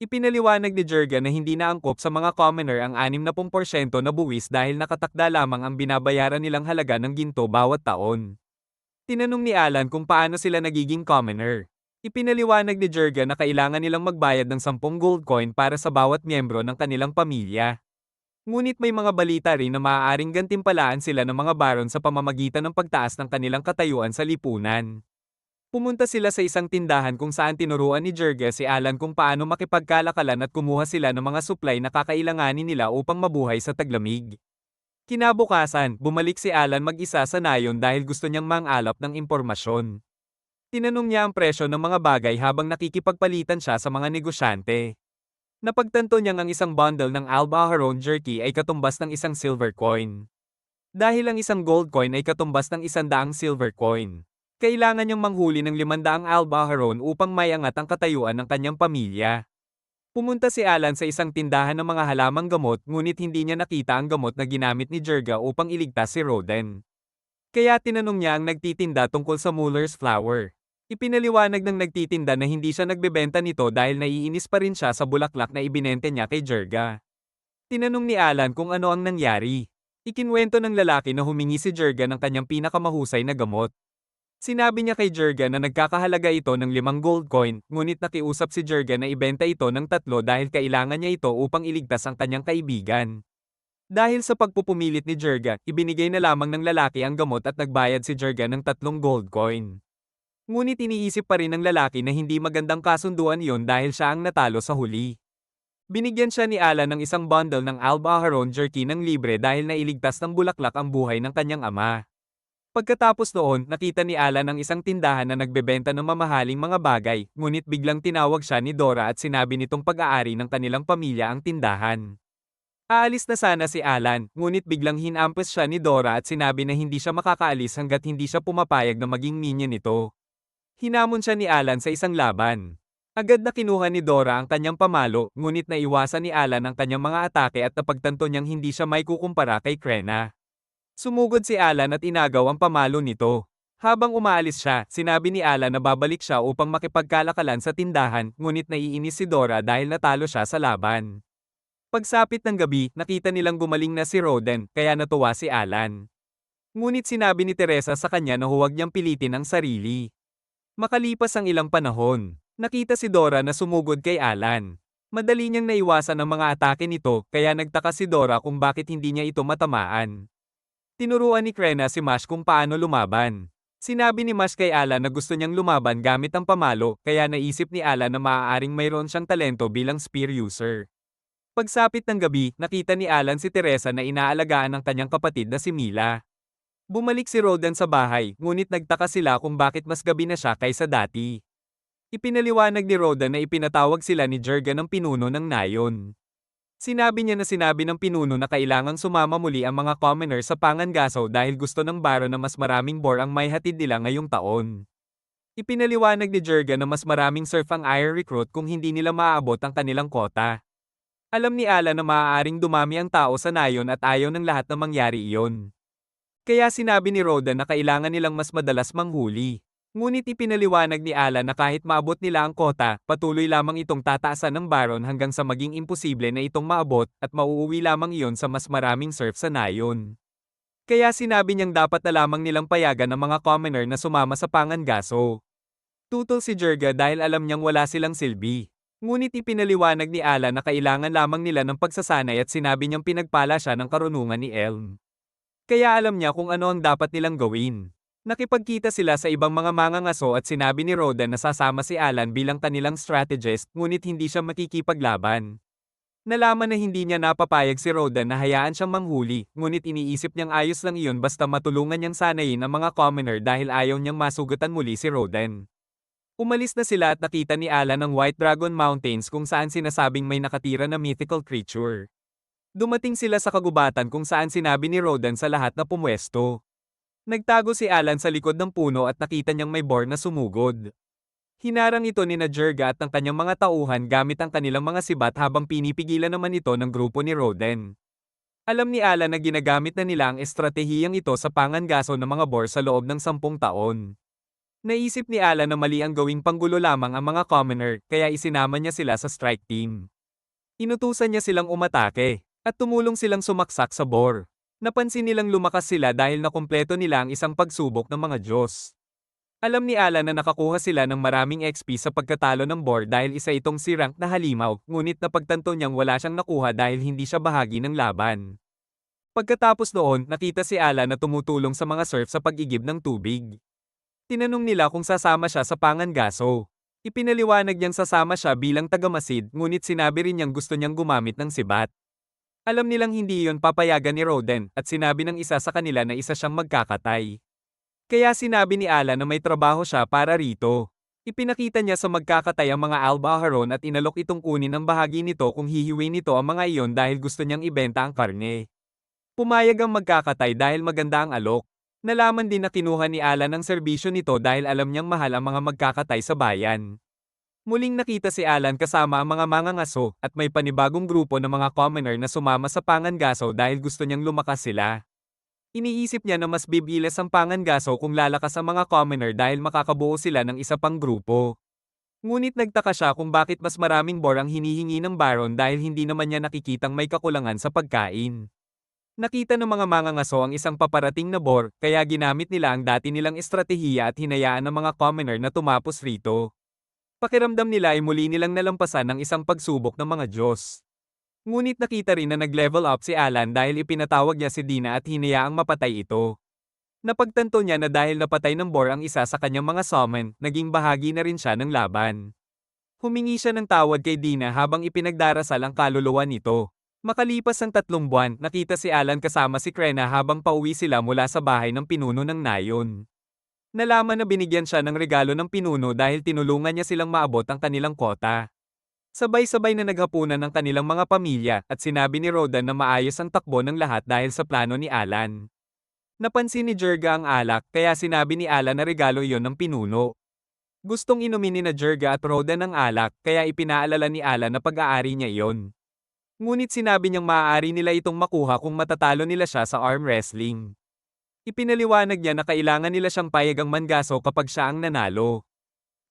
Ipinaliwanag ni Jurga na hindi naangkop sa mga commoner ang 60% na buwis dahil nakatakda lamang ang binabayaran nilang halaga ng ginto bawat taon. Tinanong ni Alan kung paano sila nagiging commoner. Ipinaliwanag ni Jurga na kailangan nilang magbayad ng 10 gold coin para sa bawat miyembro ng kanilang pamilya. Ngunit may mga balita rin na maaaring gantimpalaan sila ng mga baron sa pamamagitan ng pagtaas ng kanilang katayuan sa lipunan. Pumunta sila sa isang tindahan kung saan tinuruan ni Jurga si Alan kung paano makipagkalakalan at kumuha sila ng mga supply na kakailanganin nila upang mabuhay sa taglamig. Kinabukasan, bumalik si Alan mag-isa sa nayon dahil gusto niyang mangalap ng impormasyon. Tinanong niya ang presyo ng mga bagay habang nakikipagpalitan siya sa mga negosyante. Napagtanto niyang ang isang bundle ng Albaharon jerky ay katumbas ng isang silver coin. Dahil ang isang gold coin ay katumbas ng 100 silver coin. Kailangan niyang manghuli ng 500 Albaharon upang maiangat ang katayuan ng kanyang pamilya. Pumunta si Alan sa isang tindahan ng mga halamang gamot ngunit hindi niya nakita ang gamot na ginamit ni Jurga upang iligtas si Rodan. Kaya tinanong niya ang nagtitinda tungkol sa Muller's Flower. Ipinaliwanag ng nagtitinda na hindi siya nagbebenta nito dahil naiinis pa rin siya sa bulaklak na ibinente niya kay Jurga. Tinanong ni Alan kung ano ang nangyari. Ikinwento ng lalaki na humingi si Jurga ng kanyang pinakamahusay na gamot. Sinabi niya kay Jurga na nagkakahalaga ito ng 5 gold coin, ngunit nakiusap si Jurga na ibenta ito ng 3 dahil kailangan niya ito upang iligtas ang kanyang kaibigan. Dahil sa pagpupumilit ni Jurga, ibinigay na lamang ng lalaki ang gamot at nagbayad si Jurga ng 3 gold coin. Ngunit iniisip pa rin ng lalaki na hindi magandang kasunduan iyon dahil siya ang natalo sa huli. Binigyan siya ni Alan ng isang bundle ng Albaharon jerky ng libre dahil nailigtas ng bulaklak ang buhay ng kanyang ama. Pagkatapos noon, nakita ni Alan ang isang tindahan na nagbebenta ng mamahaling mga bagay, ngunit biglang tinawag siya ni Dora at sinabi nitong pag-aari ng kanilang pamilya ang tindahan. Aalis na sana si Alan, ngunit biglang hinampas siya ni Dora at sinabi na hindi siya makakaalis hanggat hindi siya pumapayag na maging minion nito. Hinamon siya ni Alan sa isang laban. Agad na kinuha ni Dora ang kanyang pamalo, ngunit naiwasan ni Alan ang kanyang mga atake at napagtanto niyang hindi siya may kukumpara kay Krena. Sumugod si Alan at inagaw ang pamalo nito. Habang umaalis siya, sinabi ni Alan na babalik siya upang makipagkalakalan sa tindahan, ngunit naiinis si Dora dahil natalo siya sa laban. Pagsapit ng gabi, nakita nilang gumaling na si Rodan, kaya natuwa si Alan. Ngunit sinabi ni Teresa sa kanya na huwag niyang pilitin ang sarili. Makalipas ang ilang panahon, nakita si Dora na sumugod kay Alan. Madali niyang naiwasan ang mga atake nito, kaya nagtaka si Dora kung bakit hindi niya ito matamaan. Tinuruan ni Krena si Mash kung paano lumaban. Sinabi ni Mash kay Alan na gusto niyang lumaban gamit ang pamalo, kaya naisip ni Alan na maaaring mayroon siyang talento bilang spear user. Pagsapit ng gabi, nakita ni Alan si Teresa na inaalagaan ng kanyang kapatid na si Mila. Bumalik si Rodan sa bahay, ngunit nagtaka sila kung bakit mas gabi na siya kaysa dati. Ipinaliwanag ni Rodan na ipinatawag sila ni Jurga ng pinuno ng nayon. Sinabi niya na sinabi ng pinuno na kailangang sumama muli ang mga commoner sa Pangangaso dahil gusto ng baro na mas maraming bor ang may hatid nila ngayong taon. Ipinaliwanag ni Jurga na mas maraming surf ang i-recruit kung hindi nila maaabot ang kanilang kota. Alam ni Alan na maaaring dumami ang tao sa nayon at ayaw ng lahat na mangyari iyon. Kaya sinabi ni Rodan na kailangan nilang mas madalas manghuli. Ngunit ipinaliwanag ni Alan na kahit maabot nila ang kota, patuloy lamang itong tataasan ng baron hanggang sa maging imposible na itong maabot at mauuwi lamang iyon sa mas maraming surf sa nayon. Kaya sinabi niyang dapat na lamang nilang payagan ang mga commoner na sumama sa Pangangaso. Tutol si Jurga dahil alam niyang wala silang silbi. Ngunit ipinaliwanag ni Alan na kailangan lamang nila ng pagsasanay at sinabi niyang pinagpala siya ng karunungan ni Elm. Kaya alam niya kung ano ang dapat nilang gawin. Nakipagkita sila sa ibang mga mangangaso at sinabi ni Rodan na sasama si Alan bilang kanilang strategist ngunit hindi siya makikipaglaban. Nalaman na hindi niya napapayag si Rodan na hayaan siyang manghuli, ngunit iniisip niyang ayos lang iyon basta matulungan niyang sanayin ang mga commoner dahil ayaw niyang masugatan muli si Rodan. Umalis na sila at nakita ni Alan ang White Dragon Mountains kung saan sinasabing may nakatira na mythical creature. Dumating sila sa kagubatan kung saan sinabi ni Rodan sa lahat na pumwesto. Nagtago si Alan sa likod ng puno at nakita niyang may boar na sumugod. Hinarang ito ni Jurga at ng kanyang mga tauhan gamit ang kanilang mga sibat habang pinipigilan naman ito ng grupo ni Rodan. Alam ni Alan na ginagamit na nila ang estratehiyang ito sa pangangaso ng mga boar sa loob ng 10 taon. Naisip ni Alan na mali ang gawing panggulo lamang ang mga commoner, kaya isinama niya sila sa strike team. Inutusan niya silang umatake, at tumulong silang sumaksak sa boar. Napansin nilang lumakas sila dahil nakumpleto nila ang isang pagsubok ng mga Diyos. Alam ni Alan na nakakuha sila ng maraming XP sa pagkatalo ng boar dahil isa itong si rank na halimaw, ngunit napagtanto niyang wala siyang nakuha dahil hindi siya bahagi ng laban. Pagkatapos noon, nakita si Alan na tumutulong sa mga surf sa pag-igib ng tubig. Tinanong nila kung sasama siya sa Pangangaso. Ipinaliwanag niyang sasama siya bilang tagamasid, ngunit sinabi rin niyang gusto niyang gumamit ng sibat. Alam nilang hindi iyon papayagan ni Rodan at sinabi ng isa sa kanila na isa siyang magkakatay. Kaya sinabi ni Alan na may trabaho siya para rito. Ipinakita niya sa magkakatay ang mga Albaharon at inalok itong kunin ang bahagi nito kung hihiwin nito ang mga iyon dahil gusto niyang ibenta ang karne. Pumayag ang magkakatay dahil maganda ang alok. Nalaman din na kinuha ni Alan ang serbisyo nito dahil alam niyang mahal ang mga magkakatay sa bayan. Muling nakita si Alan kasama ang mga mangangaso at may panibagong grupo ng mga commoner na sumama sa Pangangaso dahil gusto niyang lumakas sila. Iniisip niya na mas bibilis ang Pangangaso kung lalakas ang mga commoner dahil makakabuo sila ng isa pang grupo. Ngunit nagtaka siya kung bakit mas maraming boar ang hinihingi ng baron dahil hindi naman niya nakikitang may kakulangan sa pagkain. Nakita ng mga mangangaso ang isang paparating na boar, kaya ginamit nila ang dati nilang estratehiya at hinayaan ang mga commoner na tumapos rito. Pakiramdam nila ay muli nilang nalampasan ng isang pagsubok ng mga Diyos. Ngunit nakita rin na nag-level up si Alan dahil ipinatawag niya si Dina at hinayaang mapatay ito. Napagtanto niya na dahil napatay ng boar ang isa sa kanyang mga summon, naging bahagi na rin siya ng laban. Humingi siya ng tawad kay Dina habang ipinagdarasal ang kaluluwa nito. Makalipas ang 3 buwan, nakita si Alan kasama si Krena habang pauwi sila mula sa bahay ng pinuno ng nayon. Nalaman na binigyan siya ng regalo ng pinuno dahil tinulungan niya silang maabot ang kanilang kota. Sabay-sabay na naghapunan ng kanilang mga pamilya at sinabi ni Rodan na maayos ang takbo ng lahat dahil sa plano ni Alan. Napansin ni Jurga ang alak kaya sinabi ni Alan na regalo iyon ng pinuno. Gustong inumin ni Jurga at Rodan ng alak kaya ipinaalala ni Alan na pag-aari niya iyon. Ngunit sinabi niyang maaari nila itong makuha kung matatalo nila siya sa arm wrestling. Ipinaliwanag niya na kailangan nila siyang payagang mangaso kapag siya ang nanalo.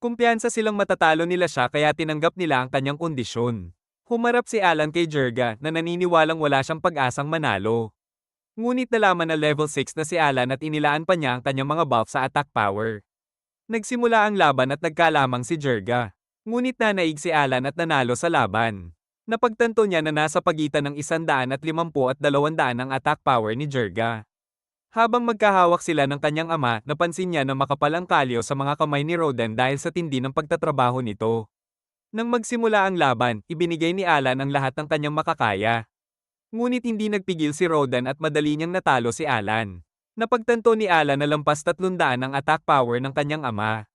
Kumpiyansa silang matatalo nila siya kaya tinanggap nila ang kanyang kondisyon. Humarap si Alan kay Jurga na naniniwalang wala siyang pag-asang manalo. Ngunit nalaman na level 6 na si Alan at inilaan pa niya ang kanyang mga buff sa attack power. Nagsimula ang laban at nagkalamang si Jurga. Ngunit nanaig si Alan at nanalo sa laban. Napagtanto niya na nasa pagitan ng 150 at 200 ang attack power ni Jurga. Habang magkahawak sila ng kanyang ama, napansin niya na makapal ang kalyo sa mga kamay ni Rodan dahil sa tindi ng pagtatrabaho nito. Nang magsimula ang laban, ibinigay ni Alan ang lahat ng kanyang makakaya. Ngunit hindi nagpigil si Rodan at madali niyang natalo si Alan. Napagtanto ni Alan na lampas 300 ang attack power ng kanyang ama.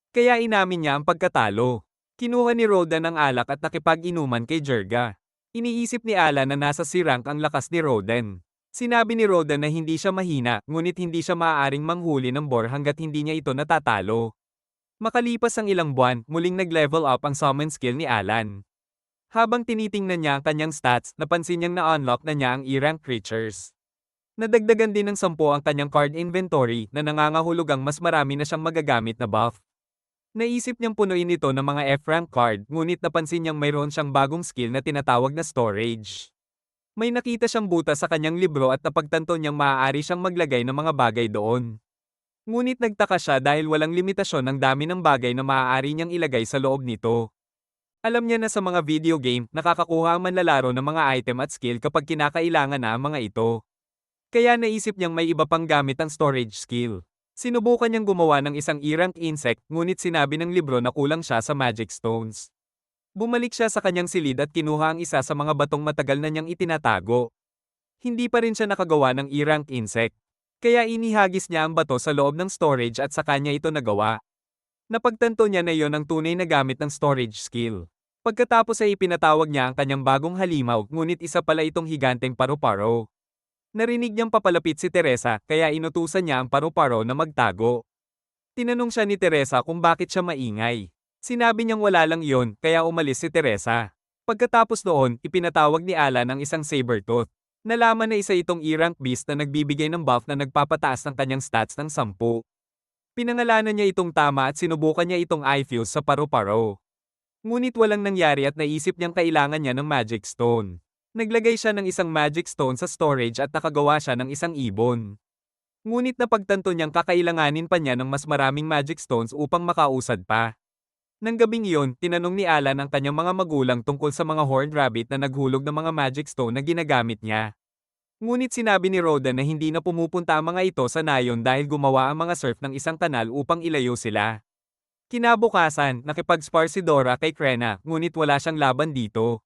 Kaya inamin niya ang pagkatalo. Kinuha ni Rodan ang alak at nakipag-inuman kay Jerga. Iniisip ni Alan na nasa si rank ang lakas ni Rodan. Sinabi ni Rodan na hindi siya mahina, ngunit hindi siya maaaring manghuli ng boar hanggat hindi niya ito natatalo. Makalipas ang ilang buwan, muling nag-level up ang summon skill ni Alan. Habang tinitingnan niya ang kanyang stats, napansin niyang na-unlock na niya ang E-rank creatures. Nadagdagan din ng 10 ang kanyang card inventory na nangangahulugang mas marami na siyang magagamit na buff. Naisip niyang punuin ito ng mga F-rank card, ngunit napansin niyang mayroon siyang bagong skill na tinatawag na storage. May nakita siyang butas sa kanyang libro at napagtanto niyang maaari siyang maglagay ng mga bagay doon. Ngunit nagtaka siya dahil walang limitasyon ng dami ng bagay na maaari niyang ilagay sa loob nito. Alam niya na sa mga video game, nakakakuha ang manlalaro ng mga item at skill kapag kinakailangan na ang mga ito. Kaya naisip niyang may iba pang gamit ang storage skill. Sinubukan niyang gumawa ng isang E-rank insect, ngunit sinabi ng libro na kulang siya sa magic stones. Bumalik siya sa kanyang silid at kinuha ang isa sa mga batong matagal na niyang itinatago. Hindi pa rin siya nakagawa ng E-rank insect. Kaya inihagis niya ang bato sa loob ng storage at sa kanya ito nagawa. Napagtanto niya na iyon ang tunay na gamit ng storage skill. Pagkatapos ay ipinatawag niya ang kanyang bagong halimaw, ngunit isa pala itong higanteng paru-paro. Narinig niyang papalapit si Teresa, kaya inutusan niya ang paru-paro na magtago. Tinanong siya ni Teresa kung bakit siya maingay. Sinabi niyang wala lang iyon, kaya umalis si Teresa. Pagkatapos noon, ipinatawag ni Alan ang isang sabertooth. Nalaman na isa itong E-rank beast na nagbibigay ng buff na nagpapataas ng kanyang stats ng 10. Pinangalanan niya itong Tama at sinubukan niya itong i-fuse sa paru-paro. Ngunit walang nangyari at naisip niyang kailangan niya ng magic stone. Naglagay siya ng isang magic stone sa storage at nakagawa siya ng isang ibon. Ngunit napagtanto niyang kakailanganin pa niya ng mas maraming magic stones upang makausad pa. Nang gabing iyon, tinanong ni Alan ang kanyang mga magulang tungkol sa mga horned rabbit na naghulog ng mga magic stone na ginagamit niya. Ngunit sinabi ni Rodan na hindi na pumupunta ang mga ito sa nayon dahil gumawa ang mga surf ng isang kanal upang ilayo sila. Kinabukasan, nakipag-spar si Dora kay Krena, ngunit wala siyang laban dito.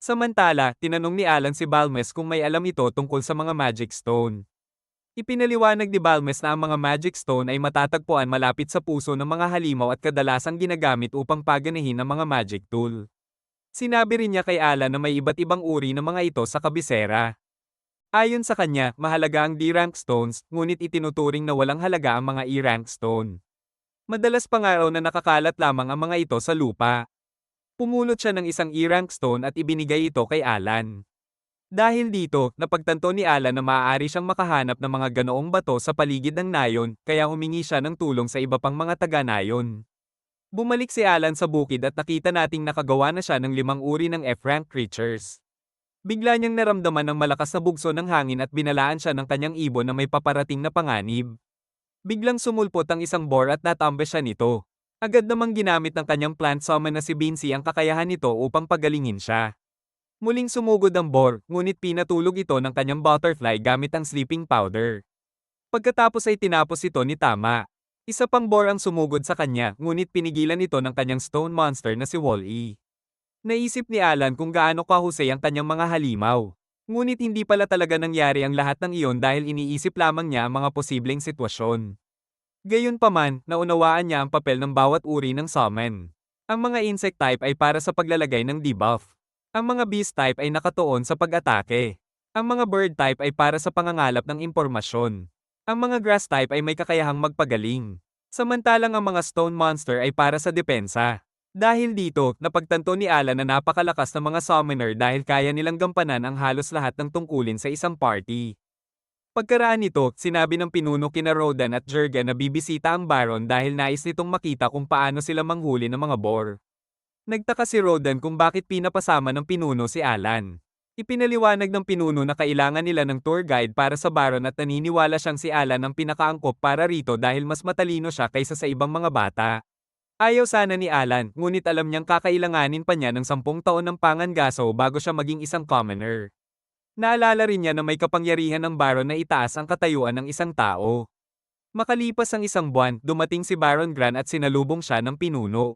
Samantala, tinanong ni Alan si Balmes kung may alam ito tungkol sa mga magic stone. Ipinaliwanag ni Balmes na ang mga magic stone ay matatagpuan malapit sa puso ng mga halimaw at kadalasang ginagamit upang paganahin ang mga magic tool. Sinabi rin niya kay Alan na may iba't ibang uri ng mga ito sa kabisera. Ayon sa kanya, mahalaga ang D-rank stones, ngunit itinuturing na walang halaga ang mga E-rank stone. Madalas pa nga raw na nakakalat lamang ang mga ito sa lupa. Pumulot siya ng isang E-rank stone at ibinigay ito kay Alan. Dahil dito, napagtanto ni Alan na maaari siyang makahanap ng mga ganoong bato sa paligid ng nayon, kaya humingi siya ng tulong sa iba pang mga taga-nayon. Bumalik si Alan sa bukid at nakita nating nakagawa na siya ng 5 uri ng F-rank creatures. Bigla niyang naramdaman ng malakas na bugso ng hangin at binalaan siya ng kanyang ibon na may paparating na panganib. Biglang sumulpot ang isang boar at natambe siya nito. Agad namang ginamit ng kanyang plant summon na si Binsi ang kakayahan nito upang pagalingin siya. Muling sumugod ang boar, ngunit pinatulog ito ng kanyang butterfly gamit ang sleeping powder. Pagkatapos ay tinapos ito ni Tama. Isa pang boar ang sumugod sa kanya, ngunit pinigilan ito ng kanyang stone monster na si Wall-E. Naisip ni Alan kung gaano kahusay ang kanyang mga halimaw. Ngunit hindi pala talaga nangyari ang lahat ng iyon dahil iniisip lamang niya ang mga posibleng sitwasyon. Gayunpaman, naunawaan niya ang papel ng bawat uri ng summon. Ang mga insect type ay para sa paglalagay ng debuff. Ang mga beast type ay nakatuon sa pag-atake. Ang mga bird type ay para sa pangangalap ng impormasyon. Ang mga grass type ay may kakayahang magpagaling. Samantalang ang mga stone monster ay para sa depensa. Dahil dito, napagtanto ni Alan na napakalakas ng mga summoner dahil kaya nilang gampanan ang halos lahat ng tungkulin sa isang party. Pagkaraan nito, sinabi ng pinuno kina Rodan at Jerga na bibisita ang Baron dahil nais nitong makita kung paano sila manghuli ng mga boar. Nagtaka si Rodan kung bakit pinapasama ng pinuno si Alan. Ipinaliwanag ng pinuno na kailangan nila ng tour guide para sa Baron at naniniwala siyang si Alan ang pinakaangkop para rito dahil mas matalino siya kaysa sa ibang mga bata. Ayaw sana ni Alan, ngunit alam niyang kakailanganin pa niya ng 10 taon ng pangangaso bago siya maging isang commoner. Naalala rin niya na may kapangyarihan ng Baron na itaas ang katayuan ng isang tao. Makalipas ang isang buwan, dumating si Baron Gran at sinalubong siya ng pinuno.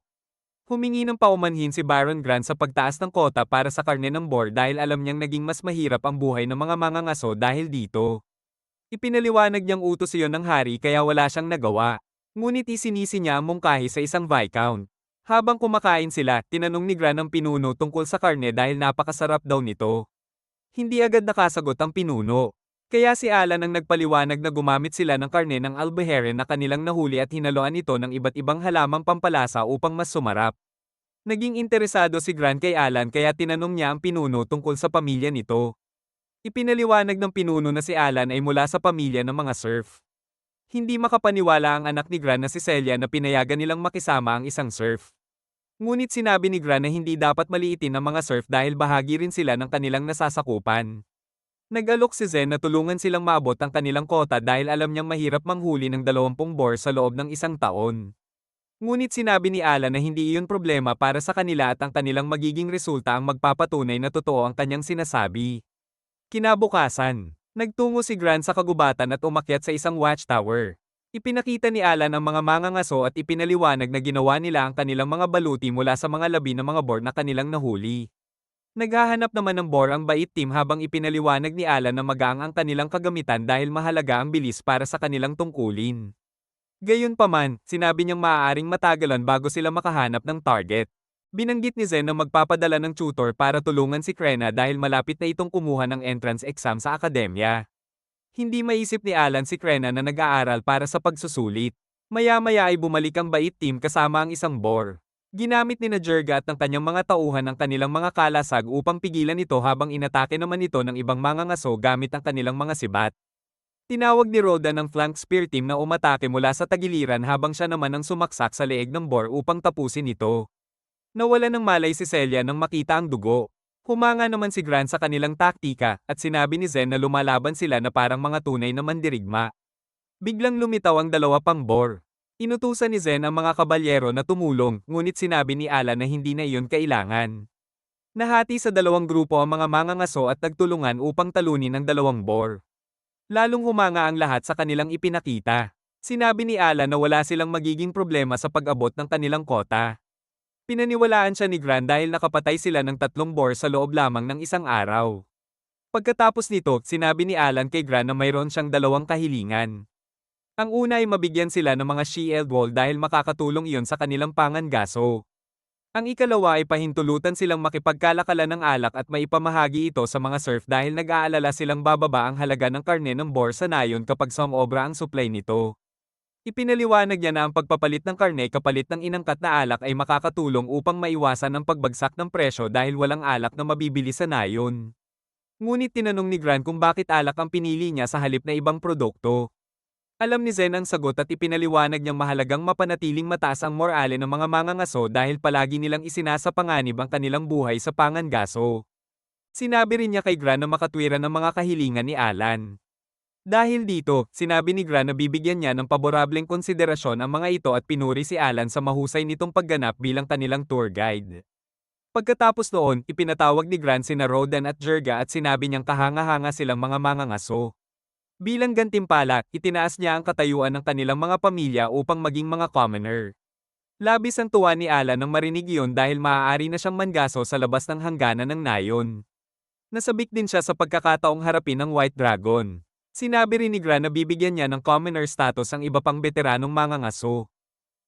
Humingi ng paumanhin si Baron Gran sa pagtaas ng kota para sa karne ng boar dahil alam niyang naging mas mahirap ang buhay ng mga mangangaso dahil dito. Ipinaliwanag niyang utos iyon ng hari kaya wala siyang nagawa. Ngunit isinisi niya ang mungkahi sa isang viscount. Habang kumakain sila, tinanong ni Gran ang pinuno tungkol sa karne dahil napakasarap daw nito. Hindi agad nakasagot ang pinuno. Kaya si Alan ang nagpaliwanag na gumamit sila ng karne ng albehere na kanilang nahuli at hinaluan ito ng iba't ibang halamang pampalasa upang mas sumarap. Naging interesado si Gran kay Alan kaya tinanong niya ang pinuno tungkol sa pamilya nito. Ipinaliwanag ng pinuno na si Alan ay mula sa pamilya ng mga serf. Hindi makapaniwala ang anak ni Gran na si Celia na pinayagan nilang makisama ang isang serf. Ngunit sinabi ni Gran na hindi dapat maliitin ang mga serf dahil bahagi rin sila ng kanilang nasasakupan. Nag-alok si Zen na tulungan silang maabot ang kanilang kota dahil alam niyang mahirap manghuli ng 20 boar sa loob ng isang taon. Ngunit sinabi ni Alan na hindi iyon problema para sa kanila at ang kanilang magiging resulta ang magpapatunay na totoo ang kanyang sinasabi. Kinabukasan, nagtungo si Gran sa kagubatan at umakyat sa isang watchtower. Ipinakita ni Alan ang mga mangangaso at ipinaliwanag na ginawa nila ang kanilang mga baluti mula sa mga labi ng mga boar na kanilang nahuli. Naghahanap naman ng boar ang bait team habang ipinaliwanag ni Alan na magaang ang kanilang kagamitan dahil mahalaga ang bilis para sa kanilang tungkulin. Gayunpaman, sinabi niyang maaaring matagalan bago sila makahanap ng target. Binanggit ni Zen na magpapadala ng tutor para tulungan si Krena dahil malapit na itong kumuha ng entrance exam sa akademya. Hindi maisip ni Alan si Krena na nag-aaral para sa pagsusulit. Maya-maya ay bumalik ang bait team kasama ang isang boar. Ginamit ni na Jerga at ng kanyang mga tauhan ang kanilang mga kalasag upang pigilan ito habang inatake naman ito ng ibang mangangaso gamit ang kanilang mga sibat. Tinawag ni Rodan ang flank spear team na umatake mula sa tagiliran habang siya naman ang sumaksak sa leeg ng boar upang tapusin ito. Nawala ng malay si Celia nang makita ang dugo. Humanga naman si Gran sa kanilang taktika at sinabi ni Zen na lumalaban sila na parang mga tunay na mandirigma. Biglang lumitaw ang dalawa pang boar. Inutusan ni Zen ang mga kabalyero na tumulong, ngunit sinabi ni Alan na hindi na iyon kailangan. Nahati sa dalawang grupo ang mga mangangaso at nagtulungan upang talunin ang dalawang boar. Lalong humanga ang lahat sa kanilang ipinakita. Sinabi ni Alan na wala silang magiging problema sa pag-abot ng kanilang kota. Pinaniwalaan siya ni Gran dahil nakapatay sila ng 3 boar sa loob lamang ng isang araw. Pagkatapos nito, sinabi ni Alan kay Gran na mayroon siyang 2 kahilingan. Ang una ay mabigyan sila ng mga shield wall dahil makakatulong iyon sa kanilang pangangaso. Ang ikalawa ay pahintulutan silang makipagkalakalan ng alak at maipamahagi ito sa mga serf dahil nag-aalala silang bababa ang halaga ng karne ng boar sa nayon kapag sumobra ang supply nito. Ipinaliwanag niya na ang pagpapalit ng karne kapalit ng inangkat na alak ay makakatulong upang maiwasan ang pagbagsak ng presyo dahil walang alak na mabibili sa nayon. Ngunit tinanong ni Gran kung bakit alak ang pinili niya sa halip na ibang produkto. Alam ni Zen ang sagot at ipinaliwanag niyang mahalagang mapanatiling mataas ang morale ng mga mangangaso dahil palagi nilang isinasapanganib ang kanilang buhay sa pangangaso. Sinabi rin niya kay Gran na makatwiran ang mga kahilingan ni Alan. Dahil dito, sinabi ni Gran na bibigyan niya ng paborableng konsiderasyon ang mga ito at pinuri si Alan sa mahusay nitong pagganap bilang kanilang tour guide. Pagkatapos noon, ipinatawag ni Gran sina Rodan at Jerga at sinabi niyang kahanga-hanga silang mga mangangaso. Bilang gantimpala, itinaas niya ang katayuan ng kanilang mga pamilya upang maging mga commoner. Labis ang tuwa ni Alan nang marinig iyon dahil maaari na siyang manggaso sa labas ng hangganan ng nayon. Nasabik din siya sa pagkakataong harapin ng White Dragon. Sinabi rin ni Gran na bibigyan niya ng commoner status ang iba pang veteranong mangangaso.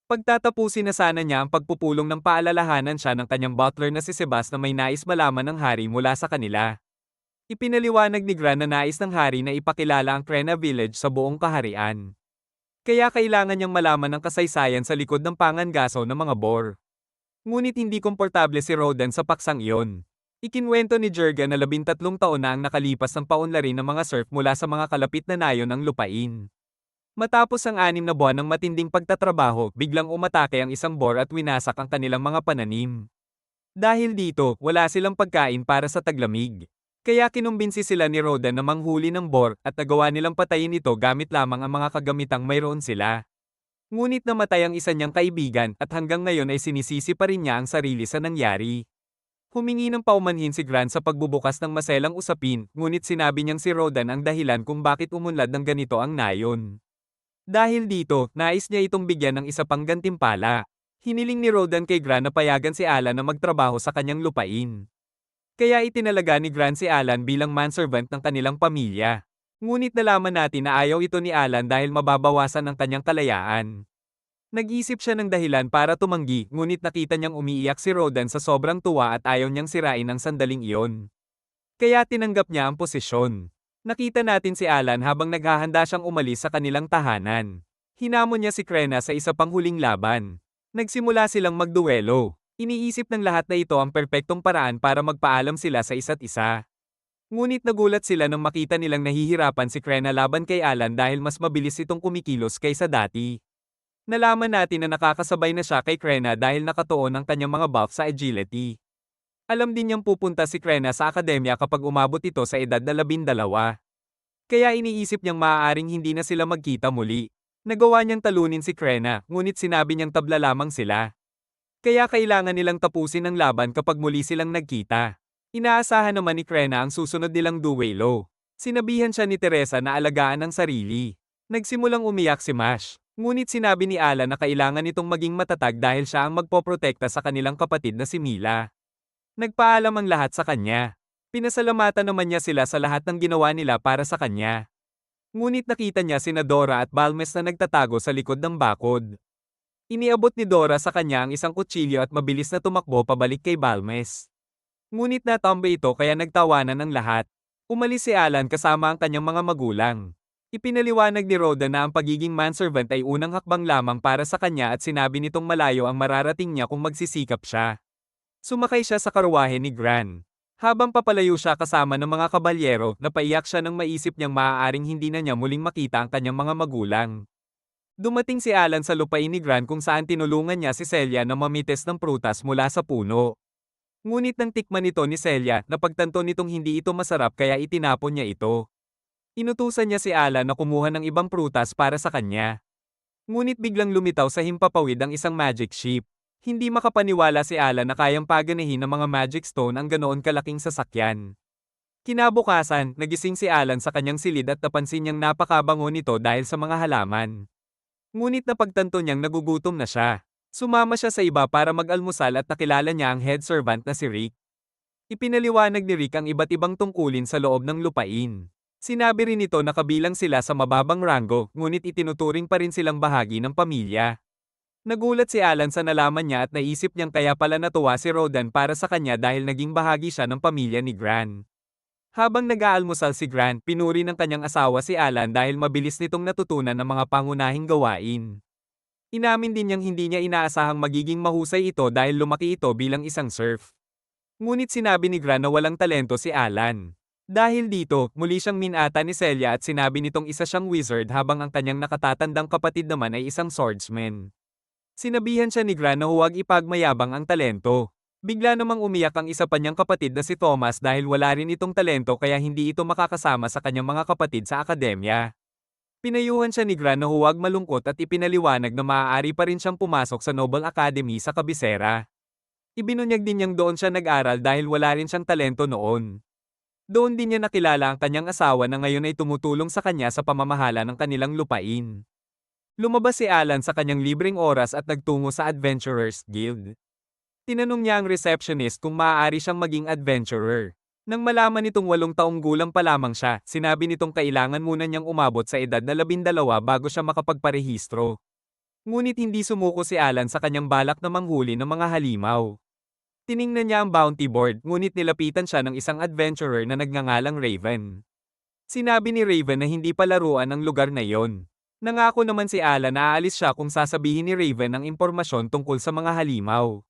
Pagtatapusin na sana niya ang pagpupulong ng paalalahanan siya ng kanyang butler na si Sebas na may nais malaman ng hari mula sa kanila. Ipinaliwanag ni Gran na nais ng hari na ipakilala ang Krena Village sa buong kaharian. Kaya kailangan niyang malaman ang kasaysayan sa likod ng pangangaso ng mga boar. Ngunit hindi komportable si Rodan sa paksang iyon. Ikinwento ni Jerga na 13 taon na ang nakalipas ng paunlarin ng mga serf mula sa mga kalapit na nayon ng lupain. Matapos ang 6 na buwan ng matinding pagtatrabaho, biglang umatake ang isang boar at winasak ang kanilang mga pananim. Dahil dito, wala silang pagkain para sa taglamig. Kaya kinumbinsi sila ni Rodan na manghuli ng boar at nagawa nilang patayin ito gamit lamang ang mga kagamitang mayroon sila. Ngunit namatay ang isa niyang kaibigan at hanggang ngayon ay sinisisi pa rin niya ang sarili sa nangyari. Humingi ng paumanhin si Grant sa pagbubukas ng maselang usapin, ngunit sinabi niyang si Rodan ang dahilan kung bakit umunlad ng ganito ang nayon. Dahil dito, nais niya itong bigyan ng isa pang gantimpala. Hiniling ni Rodan kay Grant na payagan si Alan na magtrabaho sa kanyang lupain. Kaya itinalaga ni Grant si Alan bilang manservant ng kanilang pamilya. Ngunit nalaman natin na ayaw ito ni Alan dahil mababawasan ang kanyang kalayaan. Nag-isip siya ng dahilan para tumanggi, ngunit nakita niyang umiiyak si Rodan sa sobrang tuwa at ayaw niyang sirain ang sandaling iyon. Kaya tinanggap niya ang posisyon. Nakita natin si Alan habang naghahanda siyang umalis sa kanilang tahanan. Hinamon niya si Krena sa isa pang huling laban. Nagsimula silang magduelo. Iniisip ng lahat na ito ang perpektong paraan para magpaalam sila sa isa't isa. Ngunit nagulat sila nang makita nilang nahihirapan si Krena laban kay Alan dahil mas mabilis itong kumikilos kaysa dati. Nalaman natin na nakakasabay na siya kay Krena dahil nakatuon ang kanyang mga buff sa agility. Alam din niyang pupunta si Krena sa akademya kapag umabot ito sa edad na 12. Kaya iniisip niyang maaaring hindi na sila magkita muli. Nagawa niyang talunin si Krena, ngunit sinabi niyang tabla lamang sila. Kaya kailangan nilang tapusin ang laban kapag muli silang nagkita. Inaasahan naman ni Krena ang susunod nilang duelo. Sinabihan siya ni Teresa na alagaan ang sarili. Nagsimulang umiyak si Mash. Ngunit sinabi ni Alan na kailangan itong maging matatag dahil siya ang magpoprotekta sa kanilang kapatid na si Mila. Nagpaalam ang lahat sa kanya. Pinasalamatan naman niya sila sa lahat ng ginawa nila para sa kanya. Ngunit nakita niya sina Dora at Balmes na nagtatago sa likod ng bakod. Iniabot ni Dora sa kanya ang isang kutsilyo at mabilis na tumakbo pabalik kay Balmes. Ngunit natambe ito kaya nagtawanan ng lahat. Umalis si Alan kasama ang kanyang mga magulang. Ipinaliwanag ni Rodan na ang pagiging manservant ay unang hakbang lamang para sa kanya at sinabi nitong malayo ang mararating niya kung magsisikap siya. Sumakay siya sa karuwahe ni Gran. Habang papalayo siya kasama ng mga kabalyero, napaiyak siya nang maisip niyang maaaring hindi na niya muling makita ang kanyang mga magulang. Dumating si Alan sa lupain ni Gran kung saan tinulungan niya si Celia na mamites ng prutas mula sa puno. Ngunit nang tikman ito ni Celia, napagtanto nitong hindi ito masarap kaya itinapon niya ito. Inutusan niya si Alan na kumuha ng ibang prutas para sa kanya. Ngunit biglang lumitaw sa himpapawid ang isang magic ship. Hindi makapaniwala si Alan na kayang paganihin ng mga magic stone ang ganoon kalaking sasakyan. Kinabukasan, nagising si Alan sa kanyang silid at napansin niyang napakabango nito dahil sa mga halaman. Ngunit napagtanto niyang nagugutom na siya. Sumama siya sa iba para mag-almusal at nakilala niya ang head servant na si Rick. Ipinaliwanag ni Rick ang iba't ibang tungkulin sa loob ng lupain. Sinabi rin nito na kabilang sila sa mababang ranggo, ngunit itinuturing pa rin silang bahagi ng pamilya. Nagulat si Alan sa nalaman niya at naisip niyang kaya pala natuwa si Rodan para sa kanya dahil naging bahagi siya ng pamilya ni Gran. Habang nag-aalmusal si Gran, pinuri ng kanyang asawa si Alan dahil mabilis nitong natutunan ng mga pangunahing gawain. Inamin din niyang hindi niya inaasahang magiging mahusay ito dahil lumaki ito bilang isang serf. Ngunit sinabi ni Gran na walang talento si Alan. Dahil dito, muli siyang minata ni Celia at sinabi nitong isa siyang wizard habang ang kanyang nakatatandang kapatid naman ay isang swordsman. Sinabihan siya ni Gran na huwag ipagmayabang ang talento. Bigla namang umiyak ang isa pa niyang kapatid na si Thomas dahil wala rin itong talento kaya hindi ito makakasama sa kanyang mga kapatid sa akademya. Pinayuhan siya ni Gran na huwag malungkot at ipinaliwanag na maaari pa rin siyang pumasok sa Noble Academy sa kabisera. Ibinunyag din niyang doon siya nag-aral dahil wala rin siyang talento noon. Doon din niya nakilala ang kanyang asawa na ngayon ay tumutulong sa kanya sa pamamahala ng kanilang lupain. Lumabas si Alan sa kanyang libreng oras at nagtungo sa Adventurers Guild. Tinanong niya ang receptionist kung maaari siyang maging adventurer. Nang malaman nitong 8 taong gulang pa lamang siya, sinabi nitong kailangan muna niyang umabot sa edad na 12 bago siya makapagparehistro. Ngunit hindi sumuko si Alan sa kanyang balak na manghuli ng mga halimaw. Tiningnan niya ang bounty board, ngunit nilapitan siya ng isang adventurer na nagngangalang Raven. Sinabi ni Raven na hindi pa laruan ang lugar na yon. Nangako naman si Alan na aalis siya kung sasabihin ni Raven ang impormasyon tungkol sa mga halimaw.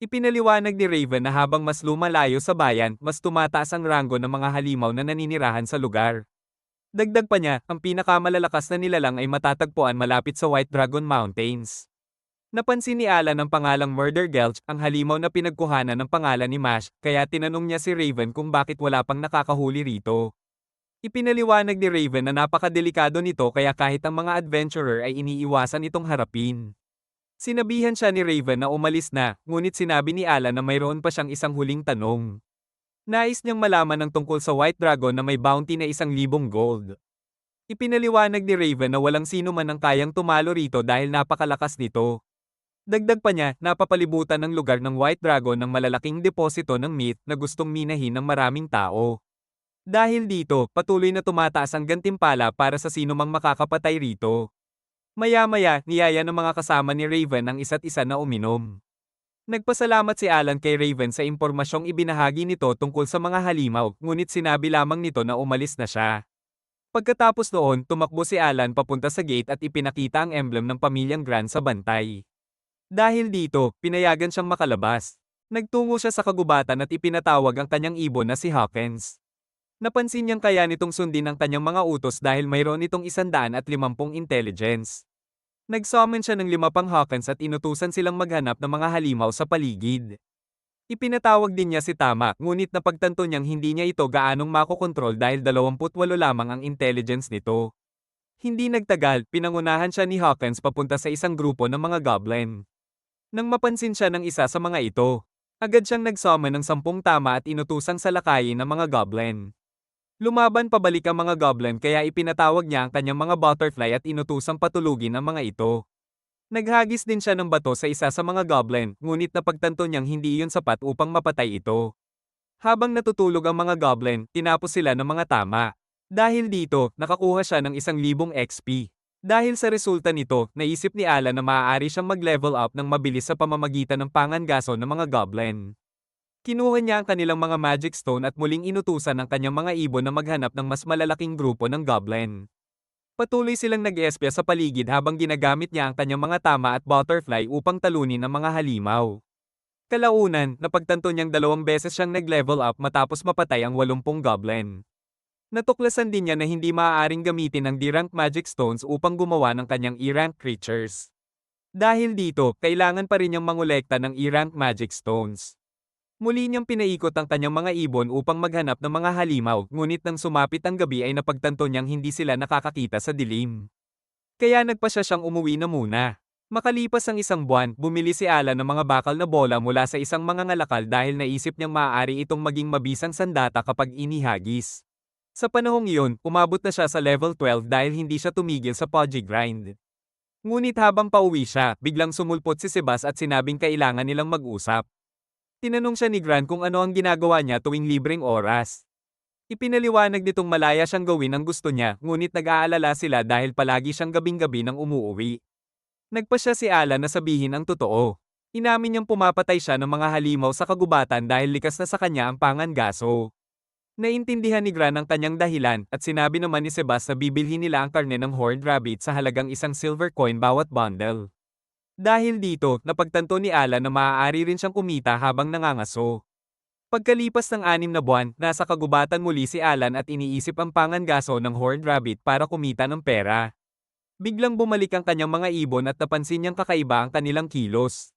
Ipinaliwanag ni Raven na habang mas lumalayo sa bayan, mas tumataas ang ranggo ng mga halimaw na naninirahan sa lugar. Dagdag pa niya, ang pinakamalalakas na nilalang ay matatagpuan malapit sa White Dragon Mountains. Napansin ni Alan ang pangalang Murder Gulch, ang halimaw na pinagkuhanan ng pangalan ni Mash, kaya tinanong niya si Raven kung bakit wala pang nakakahuli rito. Ipinaliwanag ni Raven na napakadelikado nito kaya kahit ang mga adventurer ay iniiwasan itong harapin. Sinabihan siya ni Raven na umalis na, ngunit sinabi ni Alan na mayroon pa siyang isang huling tanong. Nais niyang malaman ng tungkol sa White Dragon na may bounty na 1,000 gold. Ipinaliwanag ni Raven na walang sino man ang kayang tumalo rito dahil napakalakas nito. Dagdag pa niya, napapalibutan ng lugar ng White Dragon ng malalaking deposito ng myth na gustong minahin ng maraming tao. Dahil dito, patuloy na tumataas ang gantimpala para sa sino mang makakapatay rito. Maya-maya, niyaya ng mga kasama ni Raven ang isa't isa na uminom. Nagpasalamat si Alan kay Raven sa impormasyong ibinahagi nito tungkol sa mga halimaw, ngunit sinabi lamang nito na umalis na siya. Pagkatapos noon, tumakbo si Alan papunta sa gate at ipinakita ang emblem ng pamilyang Grant sa bantay. Dahil dito, pinayagan siyang makalabas. Nagtungo siya sa kagubatan at ipinatawag ang kanyang ibon na si Hawkins. Napansin niyang kaya nitong sundin ang kanyang mga utos dahil mayroon itong 150 intelligence. Nag-summon siya ng 5 pang Hawkins at inutusan silang maghanap ng mga halimaw sa paligid. Ipinatawag din niya si Tama, ngunit napagtanto niyang hindi niya ito gaanong makokontrol dahil 28 lamang ang intelligence nito. Hindi nagtagal, pinangunahan siya ni Hawkins papunta sa isang grupo ng mga goblin. Nang mapansin siya ng isa sa mga ito, agad siyang nag-summon ng 10 Tama at inutusang salakayin ng mga goblin. Lumaban pabalik ang mga goblin kaya ipinatawag niya ang kanyang mga butterfly at inutusang patulugin ang mga ito. Naghagis din siya ng bato sa isa sa mga goblin, ngunit napagtanto niyang hindi iyon sapat upang mapatay ito. Habang natutulog ang mga goblin, tinapos sila ng mga tama. Dahil dito, nakakuha siya ng 1,000 XP. Dahil sa resulta nito, naisip ni Alan na maaari siyang mag-level up ng mabilis sa pamamagitan ng pangangaso ng mga goblin. Kinuha niya ang kanilang mga magic stone at muling inutusan ang kanyang mga ibon na maghanap ng mas malalaking grupo ng goblin. Patuloy silang nag-eespya sa paligid habang ginagamit niya ang kanyang mga tama at butterfly upang talunin ang mga halimaw. Kalaunan, napagtanto niyang 2 beses siyang nag-level up matapos mapatay ang 80 goblin. Natuklasan din niya na hindi maaaring gamitin ang D-rank magic stones upang gumawa ng kanyang E-rank creatures. Dahil dito, kailangan pa rin niyang mangolekta ng E-rank magic stones. Muli niyang pinaikot ang kanyang mga ibon upang maghanap ng mga halimaw, ngunit nang sumapit ang gabi ay napagtanto niyang hindi sila nakakakita sa dilim. Kaya nagpasya siyang umuwi na muna. Makalipas ang 1 buwan, bumili si Alan ng mga bakal na bola mula sa isang mangangalakal dahil naisip niyang maaari itong maging mabisang sandata kapag inihagis. Sa panahong iyon, umabot na siya sa level 12 dahil hindi siya tumigil sa Pudgy Grind. Ngunit habang pauwi siya, biglang sumulpot si Sebas at sinabing kailangan nilang mag-usap. Tinanong siya ni Grant kung ano ang ginagawa niya tuwing libreng oras. Ipinaliwanag nitong malaya siyang gawin ang gusto niya, ngunit nag-aalala sila dahil palagi siyang gabing-gabi nang umuuwi. Nagpasya si Alan na sabihin ang totoo. Inamin niyang pumapatay siya ng mga halimaw sa kagubatan dahil likas na sa kanya ang pangangaso. Naintindihan ni Grant ang kanyang dahilan at sinabi naman ni Sebas na bibilhin nila ang karne ng horned rabbit sa halagang 1 silver coin bawat bundle. Dahil dito, napagtanto ni Alan na maaari rin siyang kumita habang nangangaso. Pagkalipas ng 6 na buwan, nasa kagubatan muli si Alan at iniisip ang pangangaso ng horned rabbit para kumita ng pera. Biglang bumalik ang kanyang mga ibon at napansin niyang kakaiba ang kanilang kilos.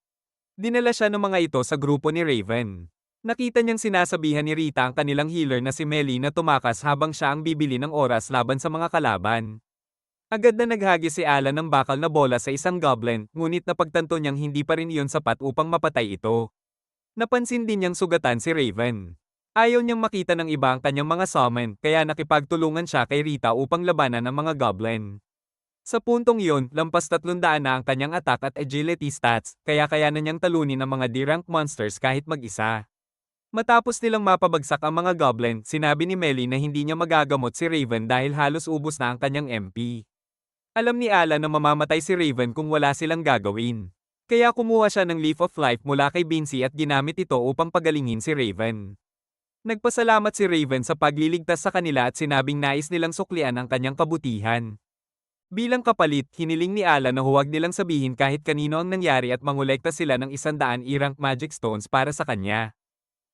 Dinala siya ng mga ito sa grupo ni Raven. Nakita niyang sinasabihan ni Rita ang kanilang healer na si Melly na tumakas habang siya ang bibili ng oras laban sa mga kalaban. Agad na naghagis si Alan ng bakal na bola sa isang goblin, ngunit napagtanto niyang hindi pa rin iyon sapat upang mapatay ito. Napansin din niyang sugatan si Raven. Ayaw niyang makita ng iba ang kanyang mga summon, kaya nakipagtulungan siya kay Rita upang labanan ang mga goblin. Sa puntong iyon, lampas 300 na ang kanyang attack at agility stats, kaya kayanan niyang talunin ang mga D-rank monsters kahit mag-isa. Matapos nilang mapabagsak ang mga goblin, sinabi ni Melly na hindi niya magagamot si Raven dahil halos ubos na ang kanyang MP. Alam ni Alan na mamamatay si Raven kung wala silang gagawin. Kaya kumuha siya ng Leaf of Life mula kay Bincy at ginamit ito upang pagalingin si Raven. Nagpasalamat si Raven sa pagliligtas sa kanila at sinabing nais nilang suklian ang kanyang kabutihan. Bilang kapalit, hiniling ni Alan na huwag nilang sabihin kahit kanino ang nangyari at mangolekta sila ng 100 E-rank magic stones para sa kanya.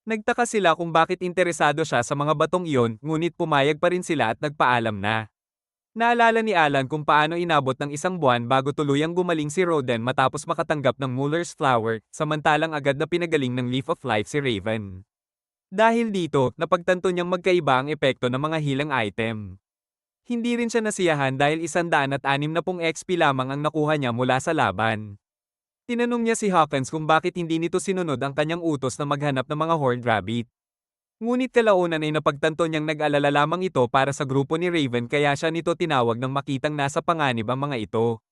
Nagtaka sila kung bakit interesado siya sa mga batong iyon, ngunit pumayag pa rin sila at nagpaalam na. Naalala ni Alan kung paano inabot ng 1 buwan bago tuluyang gumaling si Roden matapos makatanggap ng Muller's Flower, samantalang agad na pinagaling ng Leaf of Life si Raven. Dahil dito, napagtanto niyang magkaiba ang epekto ng mga hilang item. Hindi rin siya nasiyahan dahil 160 XP lamang ang nakuha niya mula sa laban. Tinanong niya si Hawkins kung bakit hindi nito sinunod ang kanyang utos na maghanap ng mga horned rabbit. Ngunit kalaunan ay napagtanto niyang nag-alala lamang ito para sa grupo ni Raven kaya siya nito tinawag nang makitang nasa panganib ang mga ito.